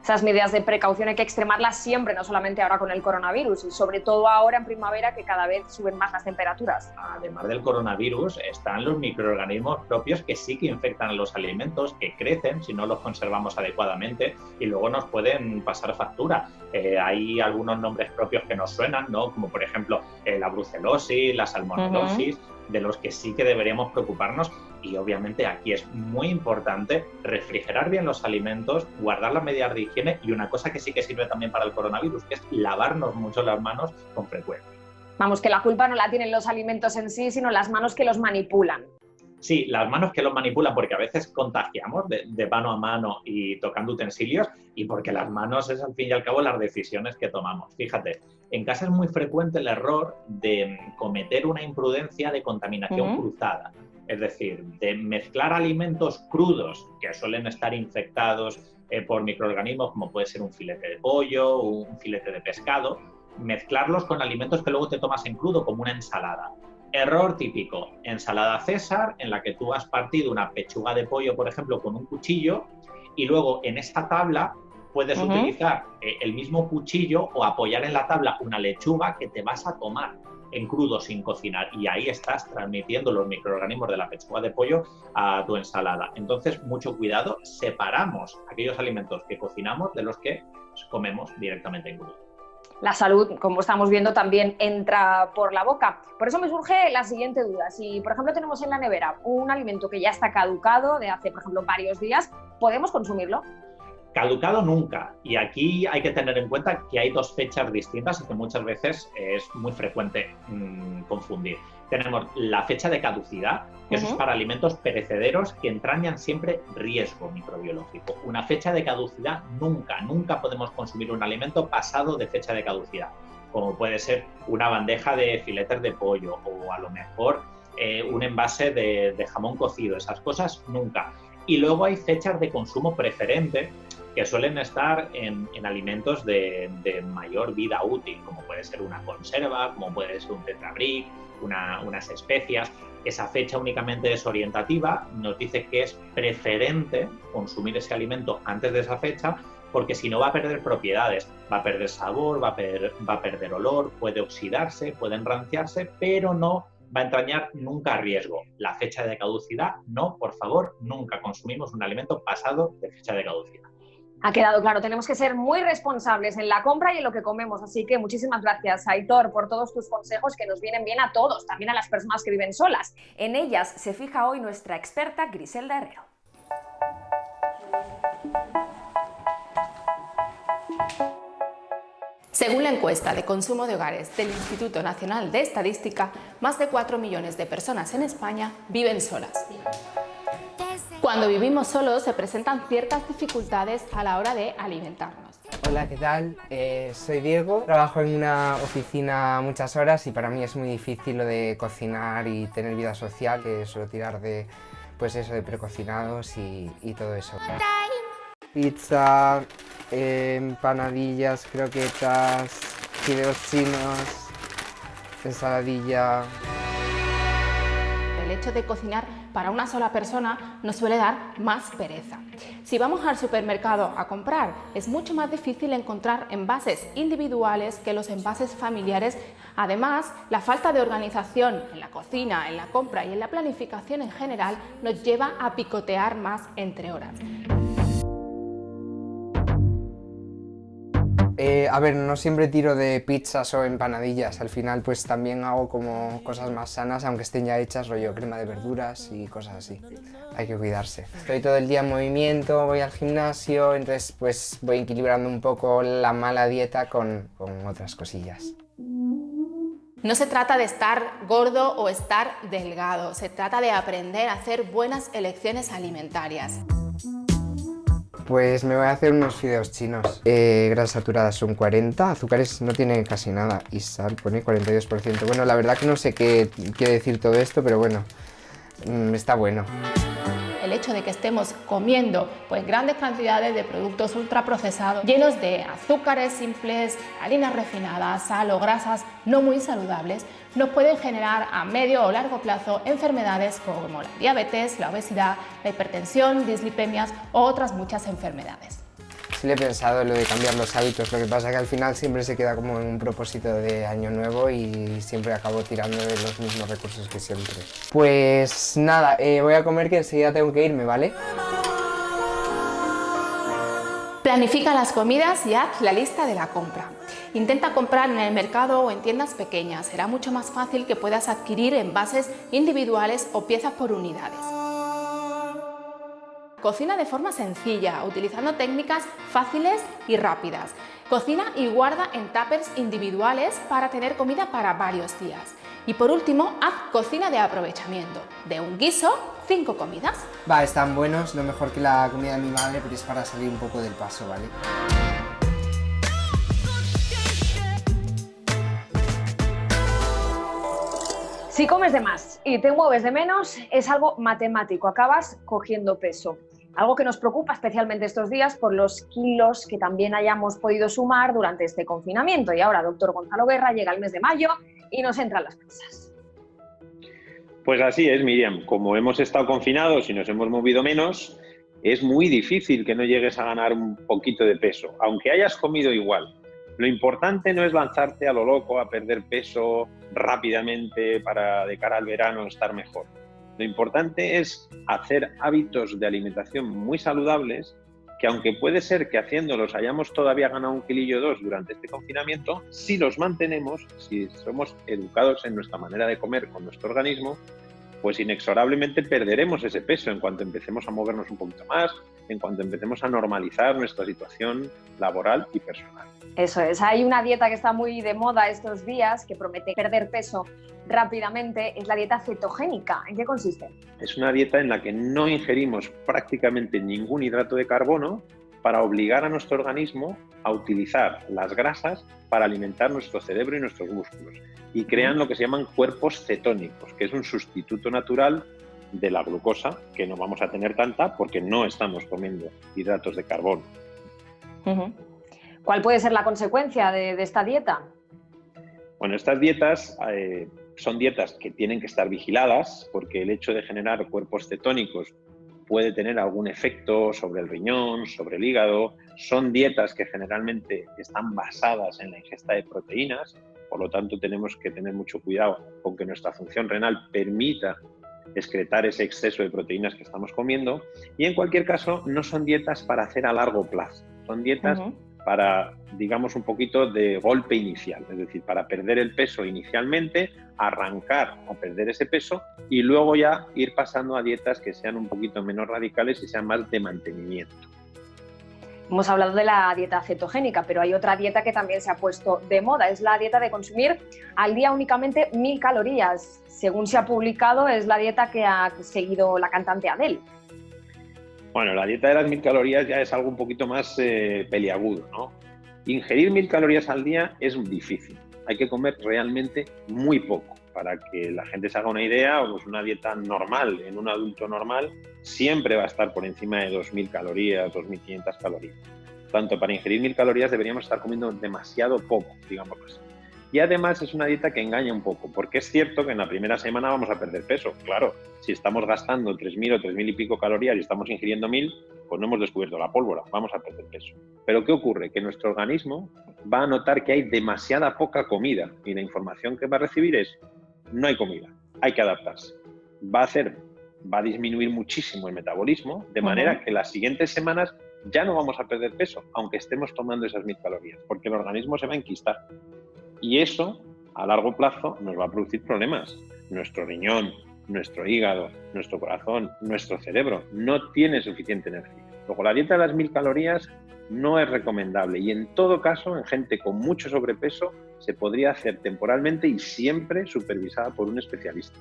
Esas medidas de precaución hay que extremarlas siempre, no solamente ahora con el coronavirus, y sobre todo ahora en primavera, que cada vez suben más las temperaturas. Además del coronavirus, están los microorganismos propios que sí que infectan a los alimentos, que crecen si no los conservamos adecuadamente y luego nos pueden pasar factura. Hay algunos nombres propios que nos suenan, ¿no? Como por ejemplo la brucelosis, la salmonelosis, de los que sí que deberíamos preocuparnos. Y obviamente aquí es muy importante refrigerar bien los alimentos, guardar las medidas de higiene y una cosa que sí que sirve también para el coronavirus, que es lavarnos mucho las manos con frecuencia. Vamos, que la culpa no la tienen los alimentos en sí, sino las manos que los manipulan. Sí, las manos que los manipulan, porque a veces contagiamos de mano a mano y tocando utensilios, y porque las manos es al fin y al cabo las decisiones que tomamos. Fíjate, en casa es muy frecuente el error de cometer una imprudencia de contaminación cruzada. Es decir, de mezclar alimentos crudos que suelen estar infectados por microorganismos, como puede ser un filete de pollo o un filete de pescado, mezclarlos con alimentos que luego te tomas en crudo, como una ensalada. Error típico, ensalada César, en la que tú has partido una pechuga de pollo, por ejemplo, con un cuchillo, y luego en esta tabla puedes utilizar el mismo cuchillo o apoyar en la tabla una lechuga que te vas a tomar en crudo sin cocinar, y ahí estás transmitiendo los microorganismos de la pechuga de pollo a tu ensalada. Entonces, mucho cuidado, separamos aquellos alimentos que cocinamos de los que comemos directamente en crudo. La salud, como estamos viendo, también entra por la boca. Por eso me surge la siguiente duda. Si, por ejemplo, tenemos en la nevera un alimento que ya está caducado de hace, por ejemplo, varios días, ¿podemos consumirlo? Caducado nunca, y aquí hay que tener en cuenta que hay dos fechas distintas y que muchas veces es muy frecuente confundir. Tenemos la fecha de caducidad, que eso es para alimentos perecederos que entrañan siempre riesgo microbiológico. Una fecha de caducidad nunca podemos consumir un alimento pasado de fecha de caducidad, como puede ser una bandeja de filetes de pollo o a lo mejor un envase de jamón cocido, esas cosas nunca. Y luego hay fechas de consumo preferente que suelen estar en alimentos de mayor vida útil, como puede ser una conserva, como puede ser un tetrabric, unas especias. Esa fecha únicamente es orientativa, nos dice que es preferente consumir ese alimento antes de esa fecha, porque si no va a perder propiedades, va a perder sabor, va a perder olor, puede oxidarse, puede enranciarse, pero no va a entrañar nunca riesgo. La fecha de caducidad, no, por favor, nunca consumimos un alimento pasado de fecha de caducidad. Ha quedado claro, tenemos que ser muy responsables en la compra y en lo que comemos, así que muchísimas gracias, Aitor, por todos tus consejos que nos vienen bien a todos, también a las personas que viven solas. En ellas se fija hoy nuestra experta Griselda Herrero. Según la encuesta de consumo de hogares del Instituto Nacional de Estadística, más de 4 millones de personas en España viven solas. Cuando vivimos solos se presentan ciertas dificultades a la hora de alimentarnos. Hola, ¿qué tal? Soy Diego, trabajo en una oficina muchas horas y para mí es muy difícil lo de cocinar y tener vida social, que suelo tirar de, pues eso, de precocinados y todo eso. Pizza, empanadillas, croquetas, fideos chinos, ensaladilla. El hecho de cocinar para una sola persona nos suele dar más pereza. Si vamos al supermercado a comprar, es mucho más difícil encontrar envases individuales que los envases familiares. Además, la falta de organización en la cocina, en la compra y en la planificación en general nos lleva a picotear más entre horas. A ver, no siempre tiro de pizzas o empanadillas, al final pues también hago como cosas más sanas, aunque estén ya hechas, rollo crema de verduras y cosas así. Hay que cuidarse. Estoy todo el día en movimiento, voy al gimnasio, entonces pues voy equilibrando un poco la mala dieta con otras cosillas. No se trata de estar gordo o estar delgado, se trata de aprender a hacer buenas elecciones alimentarias. Pues me voy a hacer unos fideos chinos. Grasas saturadas son 40, azúcares no tiene casi nada y sal pone 42%. Bueno, la verdad que no sé qué quiere decir todo esto, pero bueno, está bueno. El hecho de que estemos comiendo pues grandes cantidades de productos ultraprocesados llenos de azúcares simples, harinas refinadas, sal o grasas no muy saludables nos pueden generar a medio o largo plazo enfermedades como la diabetes, la obesidad, la hipertensión, dislipemias o otras muchas enfermedades. Sí le he pensado en lo de cambiar los hábitos, lo que pasa es que al final siempre se queda como en un propósito de año nuevo y siempre acabo tirando de los mismos recursos que siempre. Pues nada, voy a comer que enseguida tengo que irme, ¿vale? Planifica las comidas y haz la lista de la compra. Intenta comprar en el mercado o en tiendas pequeñas, será mucho más fácil que puedas adquirir envases individuales o piezas por unidades. Cocina de forma sencilla, utilizando técnicas fáciles y rápidas. Cocina y guarda en tuppers individuales para tener comida para varios días. Y por último, haz cocina de aprovechamiento. De un guiso, 5 comidas. Va, están buenos, lo mejor que la comida de mi madre, pero es para salir un poco del paso, ¿vale? Si comes de más y te mueves de menos, es algo matemático, acabas cogiendo peso. Algo que nos preocupa especialmente estos días por los kilos que también hayamos podido sumar durante este confinamiento. Y ahora, doctor Gonzalo Guerra, llega el mes de mayo y nos entran las prisas. Pues así es, Miriam. Como hemos estado confinados y nos hemos movido menos, es muy difícil que no llegues a ganar un poquito de peso, aunque hayas comido igual. Lo importante no es lanzarte a lo loco a perder peso rápidamente para de cara al verano estar mejor. Lo importante es hacer hábitos de alimentación muy saludables que, aunque puede ser que haciéndolos hayamos todavía ganado 1 kilillo o 2 durante este confinamiento, si los mantenemos, si somos educados en nuestra manera de comer con nuestro organismo, pues inexorablemente perderemos ese peso en cuanto empecemos a movernos un poquito más, en cuanto empecemos a normalizar nuestra situación laboral y personal. Eso es, hay una dieta que está muy de moda estos días, que promete perder peso rápidamente, es la dieta cetogénica. ¿En qué consiste? Es una dieta en la que no ingerimos prácticamente ningún hidrato de carbono para obligar a nuestro organismo a utilizar las grasas para alimentar nuestro cerebro y nuestros músculos. Y crean lo que se llaman cuerpos cetónicos, que es un sustituto natural de la glucosa, que no vamos a tener tanta porque no estamos comiendo hidratos de carbono. ¿Cuál puede ser la consecuencia de esta dieta? Bueno, estas dietas son dietas que tienen que estar vigiladas, porque el hecho de generar cuerpos cetónicos puede tener algún efecto sobre el riñón, sobre el hígado. Son dietas que generalmente están basadas en la ingesta de proteínas, por lo tanto tenemos que tener mucho cuidado con que nuestra función renal permita excretar ese exceso de proteínas que estamos comiendo, y en cualquier caso no son dietas para hacer a largo plazo, son dietas para, digamos, un poquito de golpe inicial, es decir, para perder el peso inicialmente, arrancar a perder ese peso y luego ya ir pasando a dietas que sean un poquito menos radicales y sean más de mantenimiento. Hemos hablado de la dieta cetogénica, pero hay otra dieta que también se ha puesto de moda, es la dieta de consumir al día únicamente 1000 calorías. Según se ha publicado, es la dieta que ha seguido la cantante Adele. Bueno, la dieta de las 1000 calorías ya es algo un poquito más peliagudo, ¿no? Ingerir 1000 calorías al día es difícil. Hay que comer realmente muy poco. Para que la gente se haga una idea, pues una dieta normal, en un adulto normal, siempre va a estar por encima de 2000 calorías, 2500 calorías. Tanto para ingerir 1000 calorías deberíamos estar comiendo demasiado poco, digamos así. Y además es una dieta que engaña un poco, porque es cierto que en la primera semana vamos a perder peso. Claro, si estamos gastando 3000 o 3000 y pico calorías y estamos ingiriendo 1000, pues no hemos descubierto la pólvora, vamos a perder peso. Pero ¿qué ocurre? Que nuestro organismo va a notar que hay demasiada poca comida y la información que va a recibir es: no hay comida, hay que adaptarse. Va a disminuir muchísimo el metabolismo, de manera que las siguientes semanas ya no vamos a perder peso, aunque estemos tomando esas 1000 calorías, porque el organismo se va a enquistar. Y eso, a largo plazo, nos va a producir problemas. Nuestro riñón, nuestro hígado, nuestro corazón, nuestro cerebro no tiene suficiente energía. Luego, la dieta de las 1000 calorías no es recomendable y en todo caso, en gente con mucho sobrepeso, se podría hacer temporalmente y siempre supervisada por un especialista.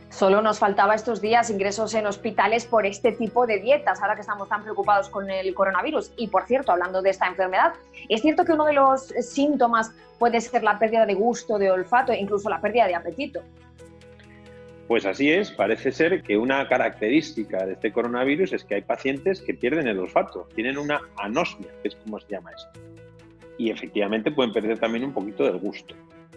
Solo nos faltaba estos días ingresos en hospitales por este tipo de dietas, ahora que estamos tan preocupados con el coronavirus. Y por cierto, hablando de esta enfermedad, es cierto que uno de los síntomas puede ser la pérdida de gusto, de olfato e incluso la pérdida de apetito. Pues así es, parece ser que una característica de este coronavirus es que hay pacientes que pierden el olfato, tienen una anosmia, que es como se llama esto. Y efectivamente pueden perder también un poquito del gusto.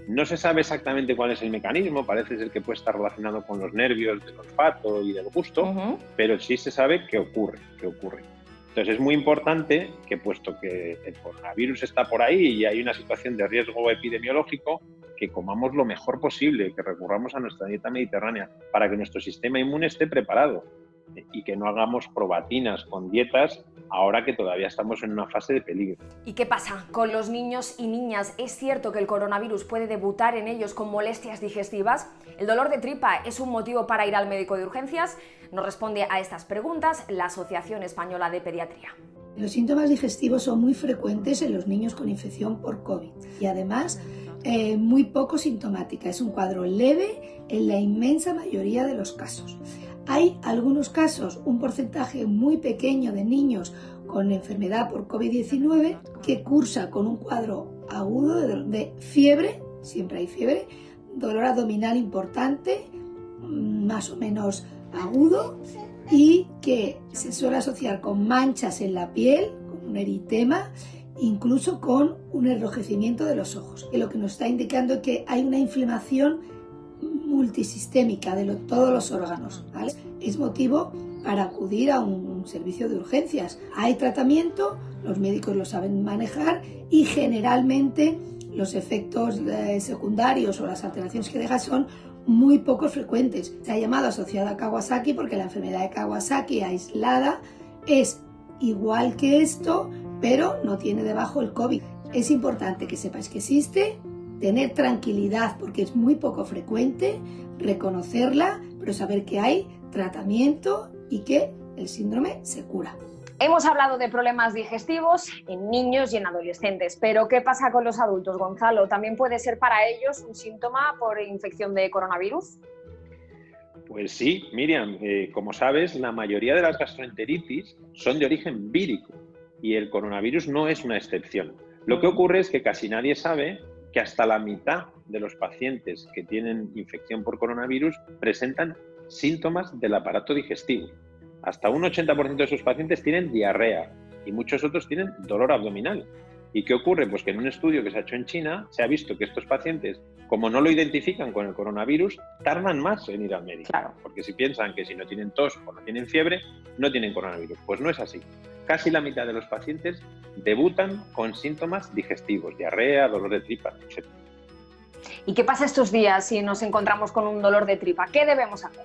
No se sabe exactamente cuál es el mecanismo, parece ser que puede estar relacionado con los nervios del olfato y del gusto, pero sí se sabe qué ocurre. Entonces es muy importante que, puesto que el coronavirus está por ahí y hay una situación de riesgo epidemiológico, que comamos lo mejor posible, que recurramos a nuestra dieta mediterránea para que nuestro sistema inmune esté preparado y que no hagamos probatinas con dietas ahora que todavía estamos en una fase de peligro. ¿Y qué pasa con los niños y niñas? ¿Es cierto que el coronavirus puede debutar en ellos con molestias digestivas? ¿El dolor de tripa es un motivo para ir al médico de urgencias? Nos responde a estas preguntas la Asociación Española de Pediatría. Los síntomas digestivos son muy frecuentes en los niños con infección por COVID y además muy poco sintomática. Es un cuadro leve en la inmensa mayoría de los casos. Hay algunos casos, un porcentaje muy pequeño de niños con enfermedad por COVID-19 que cursa con un cuadro agudo de fiebre, siempre hay fiebre, dolor abdominal importante, más o menos agudo, y que se suele asociar con manchas en la piel, con un eritema, incluso con un enrojecimiento de los ojos, que lo que nos está indicando es que hay una inflamación multisistémica de todos los órganos, ¿vale? Es motivo para acudir a un servicio de urgencias. Hay tratamiento, los médicos lo saben manejar y generalmente los efectos secundarios o las alteraciones que deja son muy poco frecuentes. Se ha llamado asociada a Kawasaki porque la enfermedad de Kawasaki aislada es igual que esto, pero no tiene debajo el COVID. Es importante que sepáis que existe, tener tranquilidad porque es muy poco frecuente, reconocerla, pero saber que hay tratamiento y que el síndrome se cura. Hemos hablado de problemas digestivos en niños y en adolescentes, pero ¿qué pasa con los adultos, Gonzalo? ¿También puede ser para ellos un síntoma por infección de coronavirus? Pues sí, Miriam, como sabes, la mayoría de las gastroenteritis son de origen vírico y el coronavirus no es una excepción. Lo que ocurre es que casi nadie sabe que hasta la mitad de los pacientes que tienen infección por coronavirus presentan síntomas del aparato digestivo. Hasta un 80% de esos pacientes tienen diarrea y muchos otros tienen dolor abdominal. ¿Y qué ocurre? Pues que en un estudio que se ha hecho en China se ha visto que estos pacientes, como no lo identifican con el coronavirus, tardan más en ir al médico. Claro. Porque si piensan que si no tienen tos o no tienen fiebre, no tienen coronavirus. Pues no es así. Casi la mitad de los pacientes debutan con síntomas digestivos, diarrea, dolor de tripa, etc. ¿Y qué pasa estos días si nos encontramos con un dolor de tripa? ¿Qué debemos hacer?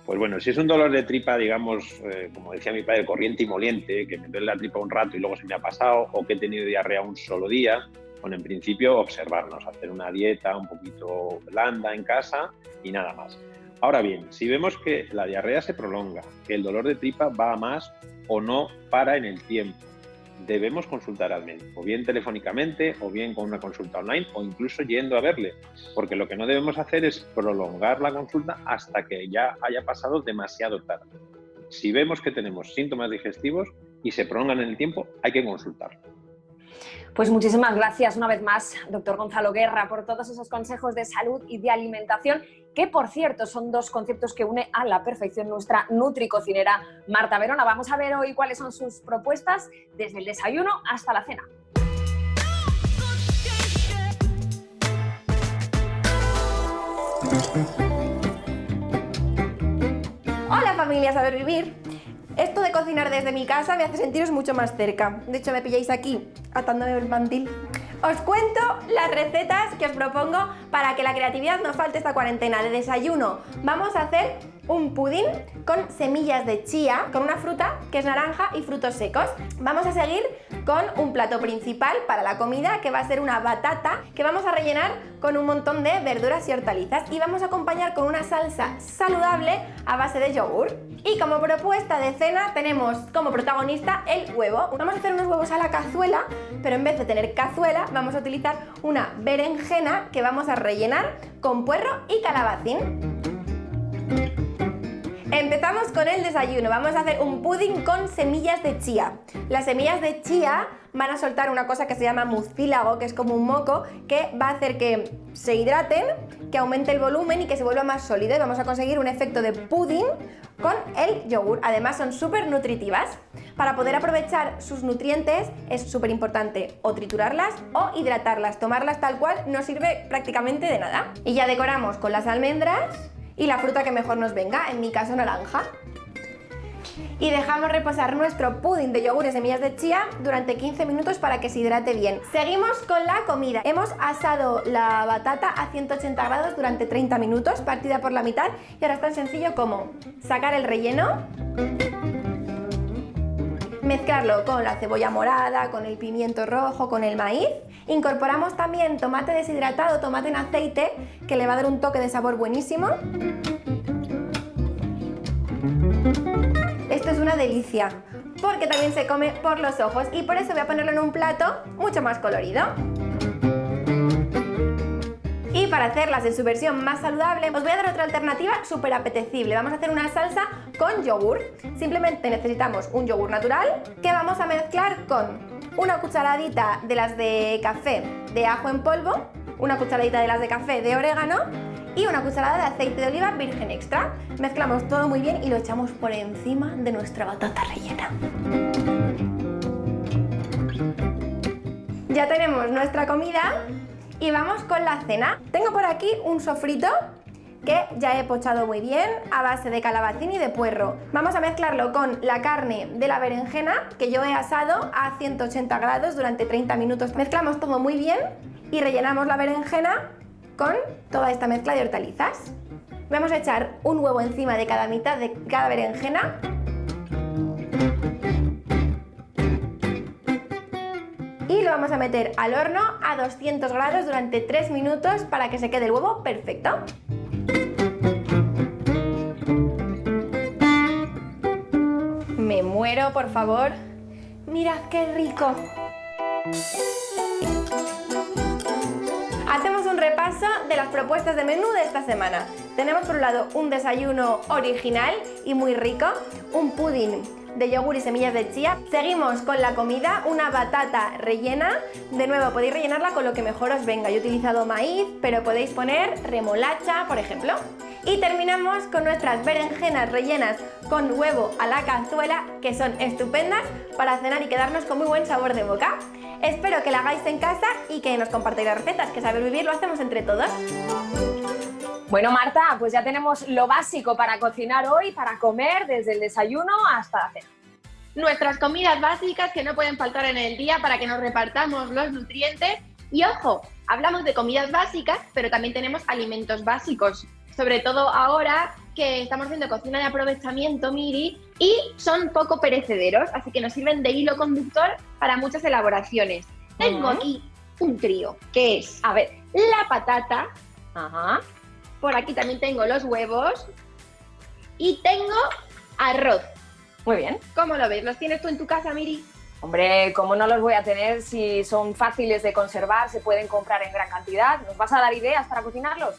Pues bueno, si es un dolor de tripa, digamos, como decía mi padre, corriente y moliente, que me duele la tripa un rato y luego se me ha pasado, o que he tenido diarrea un solo día, bueno, en principio observarnos, hacer una dieta un poquito blanda en casa y nada más. Ahora bien, si vemos que la diarrea se prolonga, que el dolor de tripa va a más o no para en el tiempo, debemos consultar al médico, bien telefónicamente o bien con una consulta online o incluso yendo a verle, porque lo que no debemos hacer es prolongar la consulta hasta que ya haya pasado demasiado tarde. Si vemos que tenemos síntomas digestivos y se prolongan en el tiempo, hay que consultarlo. Pues muchísimas gracias una vez más, doctor Gonzalo Guerra, por todos esos consejos de salud y de alimentación, que por cierto son dos conceptos que une a la perfección nuestra nutricocinera Marta Verona. Vamos a ver hoy cuáles son sus propuestas desde el desayuno hasta la cena. Hola familia Saber Vivir. Esto de cocinar desde mi casa me hace sentiros mucho más cerca. De hecho, me pilláis aquí, atándome el mandil. Os cuento las recetas que os propongo para que la creatividad no falte esta cuarentena. De desayuno vamos a hacer un pudín con semillas de chía, con una fruta que es naranja y frutos secos. Vamos a seguir con un plato principal para la comida, que va a ser una batata que vamos a rellenar con un montón de verduras y hortalizas, y vamos a acompañar con una salsa saludable a base de yogur. Y como propuesta de cena tenemos como protagonista el huevo. Vamos a hacer unos huevos a la cazuela, pero en vez de tener cazuela vamos a utilizar una berenjena que vamos a rellenar con puerro y calabacín. Empezamos con el desayuno. Vamos a hacer un pudín con semillas de chía. Las semillas de chía van a soltar una cosa que se llama mucílago, que es como un moco, que va a hacer que se hidraten, que aumente el volumen y que se vuelva más sólido. Y vamos a conseguir un efecto de pudín con el yogur. Además son súper nutritivas. Para poder aprovechar sus nutrientes es súper importante o triturarlas o hidratarlas. Tomarlas tal cual no sirve prácticamente de nada. Y ya decoramos con las almendras y la fruta que mejor nos venga, en mi caso naranja. Y dejamos reposar nuestro pudín de yogur y semillas de chía durante 15 minutos para que se hidrate bien. Seguimos con la comida. Hemos asado la batata a 180 grados durante 30 minutos, partida por la mitad, y ahora es tan sencillo como sacar el relleno, mezclarlo con la cebolla morada, con el pimiento rojo, con el maíz. Incorporamos también tomate deshidratado, tomate en aceite, que le va a dar un toque de sabor buenísimo. Esto es una delicia, porque también se come por los ojos, y por eso voy a ponerlo en un plato mucho más colorido. Y para hacerlas en su versión más saludable, os voy a dar otra alternativa súper apetecible. Vamos a hacer una salsa con yogur. Simplemente necesitamos un yogur natural que vamos a mezclar con una cucharadita de las de café de ajo en polvo, una cucharadita de las de café de orégano y una cucharada de aceite de oliva virgen extra. Mezclamos todo muy bien y lo echamos por encima de nuestra batata rellena. Ya tenemos nuestra comida y vamos con la cena. Tengo por aquí un sofrito que ya he pochado muy bien a base de calabacín y de puerro. Vamos a mezclarlo con la carne de la berenjena que yo he asado a 180 grados durante 30 minutos. Mezclamos todo muy bien y rellenamos la berenjena con toda esta mezcla de hortalizas. Vamos a echar un huevo encima de cada mitad de cada berenjena. Y lo vamos a meter al horno a 200 grados durante 3 minutos para que se quede el huevo perfecto. muero, por favor. Mirad qué rico. Hacemos un repaso de las propuestas de menú de esta semana. Tenemos por un lado un desayuno original y muy rico, un pudding de yogur y semillas de chía. Seguimos con la comida, una batata rellena. De nuevo, podéis rellenarla con lo que mejor os venga. Yo he utilizado maíz, pero podéis poner remolacha, por ejemplo. Y terminamos con nuestras berenjenas rellenas con huevo a la cazuela, que son estupendas para cenar y quedarnos con muy buen sabor de boca. Espero que la hagáis en casa y que nos compartáis las recetas, que saber vivir lo hacemos entre todos. Bueno, Marta, pues ya tenemos lo básico para cocinar hoy, para comer, desde el desayuno hasta la cena. Nuestras comidas básicas que no pueden faltar en el día para que nos repartamos los nutrientes. Y ojo, hablamos de comidas básicas, pero también tenemos alimentos básicos. Sobre todo ahora que estamos haciendo cocina de aprovechamiento, Miri, y son poco perecederos, así que nos sirven de hilo conductor para muchas elaboraciones. Tengo aquí un trío, que es, a ver, la patata. Ajá. Por aquí también tengo los huevos y tengo arroz. Muy bien. ¿Cómo lo ves? ¿Los tienes tú en tu casa, Miri? Hombre, ¿cómo no los voy a tener si son fáciles de conservar, se pueden comprar en gran cantidad? ¿Nos vas a dar ideas para cocinarlos?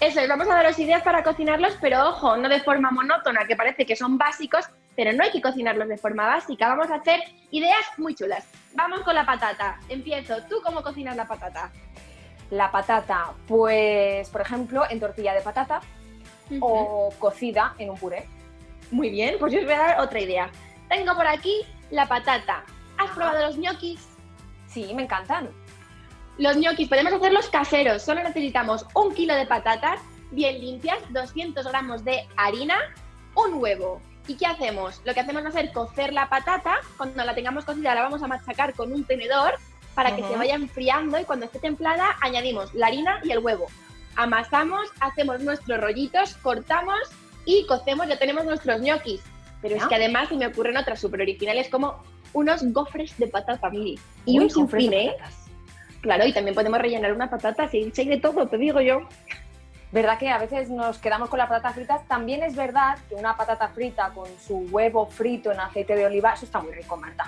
Eso es, vamos a daros ideas para cocinarlos, pero ojo, no de forma monótona, que parece que son básicos, pero no hay que cocinarlos de forma básica. Vamos a hacer ideas muy chulas. Vamos con la patata. Empiezo. ¿Tú cómo cocinas la patata? La patata, pues, por ejemplo, en tortilla de patata o cocida en un puré. Muy bien, pues yo os voy a dar otra idea. Tengo por aquí la patata. ¿Has probado los ñoquis? Sí, me encantan. Los ñoquis podemos hacerlos caseros. Solo necesitamos 1 kilo de patatas bien limpias, 200 gramos de harina, un huevo. ¿Y qué hacemos? Lo que hacemos va a ser cocer la patata. Cuando la tengamos cocida la vamos a machacar con un tenedor para que se vaya enfriando, y cuando esté templada añadimos la harina y el huevo. Amasamos, hacemos nuestros rollitos, cortamos y cocemos, ya tenemos nuestros ñoquis. Pero es que además se me ocurren otras súper originales como unos gofres de patata, Miri. Y un sinfín, ¿eh? Claro, y también podemos rellenar una patata, si hay de todo, te digo yo. ¿Verdad que a veces nos quedamos con las patatas fritas? También es verdad que una patata frita con su huevo frito en aceite de oliva, eso está muy rico, Marta.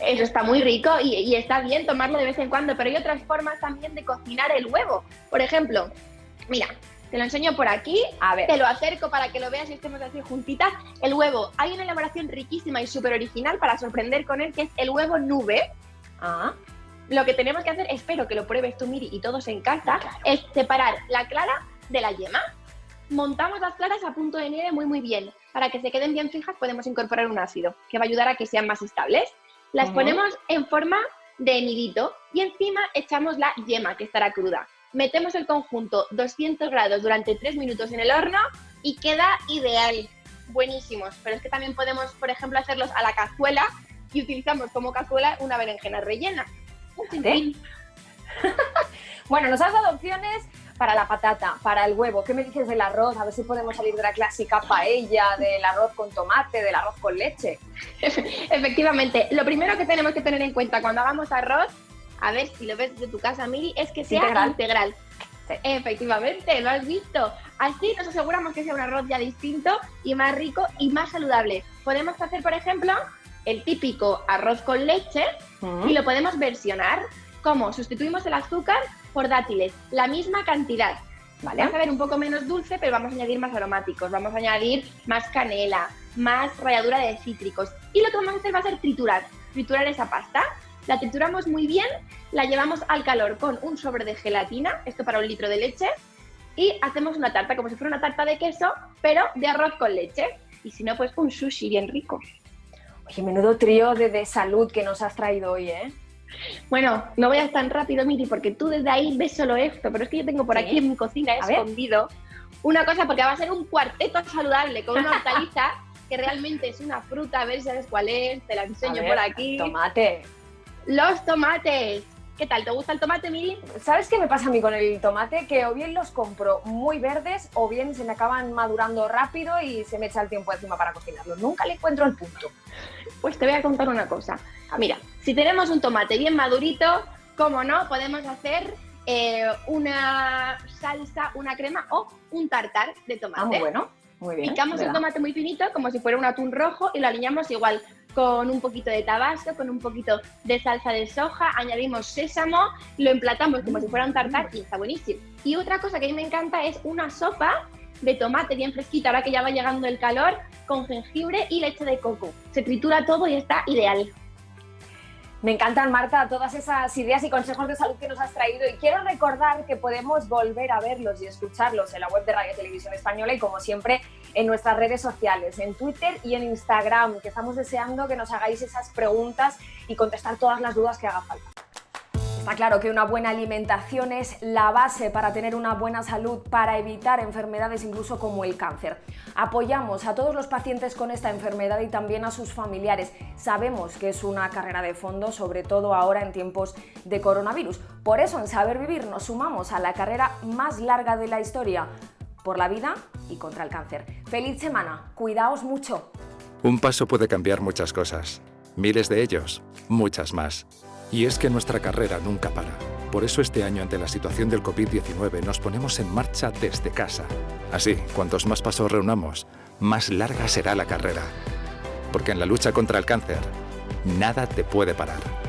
Eso está muy rico y está bien tomarlo de vez en cuando, pero hay otras formas también de cocinar el huevo. Por ejemplo, mira, te lo enseño por aquí, a ver, te lo acerco para que lo veas y estemos así juntitas. El huevo, hay una elaboración riquísima y súper original para sorprender con él, que es el huevo nube. Lo que tenemos que hacer, espero que lo pruebes tú, Miri, y todos en casa, es separar la clara de la yema. Montamos las claras a punto de nieve muy bien. Para que se queden bien fijas podemos incorporar un ácido que va a ayudar a que sean más estables. Las ponemos en forma de nidito y encima echamos la yema, que estará cruda. Metemos el conjunto 200 grados durante 3 minutos en el horno y queda ideal. Buenísimos. Pero es que también podemos, por ejemplo, hacerlos a la cazuela y utilizamos como cazuela una berenjena rellena. Bueno, nos has dado opciones para la patata, para el huevo. ¿Qué me dices del arroz? A ver si podemos salir de la clásica paella, del arroz con tomate, del arroz con leche. Efectivamente, lo primero que tenemos que tener en cuenta cuando hagamos arroz, a ver si lo ves de tu casa, Miri, es que sea integral. Sí. Efectivamente, lo has visto. Así nos aseguramos que sea un arroz ya distinto y más rico y más saludable. Podemos hacer, por ejemplo, el típico arroz con leche y lo podemos versionar. ¿Cómo? Sustituimos el azúcar por dátiles, la misma cantidad. ¿Vale? Va a saber un poco menos dulce, pero vamos a añadir más aromáticos, vamos a añadir más canela, más ralladura de cítricos. Y lo que vamos a hacer va a ser triturar esa pasta. La trituramos muy bien, la llevamos al calor con un sobre de gelatina, esto para 1 litro de leche, y hacemos una tarta, como si fuera una tarta de queso, pero de arroz con leche. Y si no, pues un sushi bien rico. Oye, menudo trío de salud que nos has traído hoy, ¿eh? Bueno, no vayas tan rápido, Miri, porque tú desde ahí ves solo esto, pero es que yo tengo por aquí en mi cocina escondido una cosa, porque va a ser un cuarteto saludable con una hortaliza que realmente es una fruta, a ver si sabes cuál es, te la enseño por aquí. Tomate. Los tomates. ¿Qué tal? ¿Te gusta el tomate, Miri? ¿Sabes qué me pasa a mí con el tomate? Que o bien los compro muy verdes o bien se me acaban madurando rápido y se me echa el tiempo encima para cocinarlos. Nunca le encuentro el punto. Pues te voy a contar una cosa. Mira, si tenemos un tomate bien madurito, cómo no, podemos hacer una salsa, una crema o un tartar de tomate. Ah, muy bueno. Muy bien. Picamos el tomate muy finito, como si fuera un atún rojo, y lo alineamos igual con un poquito de tabasco, con un poquito de salsa de soja, añadimos sésamo, lo emplatamos como si fuera un tartar y está buenísimo. Y otra cosa que a mí me encanta es una sopa de tomate bien fresquita, ahora que ya va llegando el calor, con jengibre y leche de coco. Se tritura todo y está ideal. Me encantan, Marta, todas esas ideas y consejos de salud que nos has traído, y quiero recordar que podemos volver a verlos y escucharlos en la web de Radio Televisión Española y, como siempre, en nuestras redes sociales, en Twitter y en Instagram, que estamos deseando que nos hagáis esas preguntas y contestar todas las dudas que haga falta. Está claro que una buena alimentación es la base para tener una buena salud, para evitar enfermedades incluso como el cáncer. Apoyamos a todos los pacientes con esta enfermedad y también a sus familiares. Sabemos que es una carrera de fondo, sobre todo ahora en tiempos de coronavirus. Por eso en Saber Vivir nos sumamos a la carrera más larga de la historia, por la vida y contra el cáncer. ¡Feliz semana! ¡Cuidaos mucho! Un paso puede cambiar muchas cosas. Miles de ellos, muchas más. Y es que nuestra carrera nunca para. Por eso este año, ante la situación del COVID-19, nos ponemos en marcha desde casa. Así, cuantos más pasos reunamos, más larga será la carrera. Porque en la lucha contra el cáncer, nada te puede parar.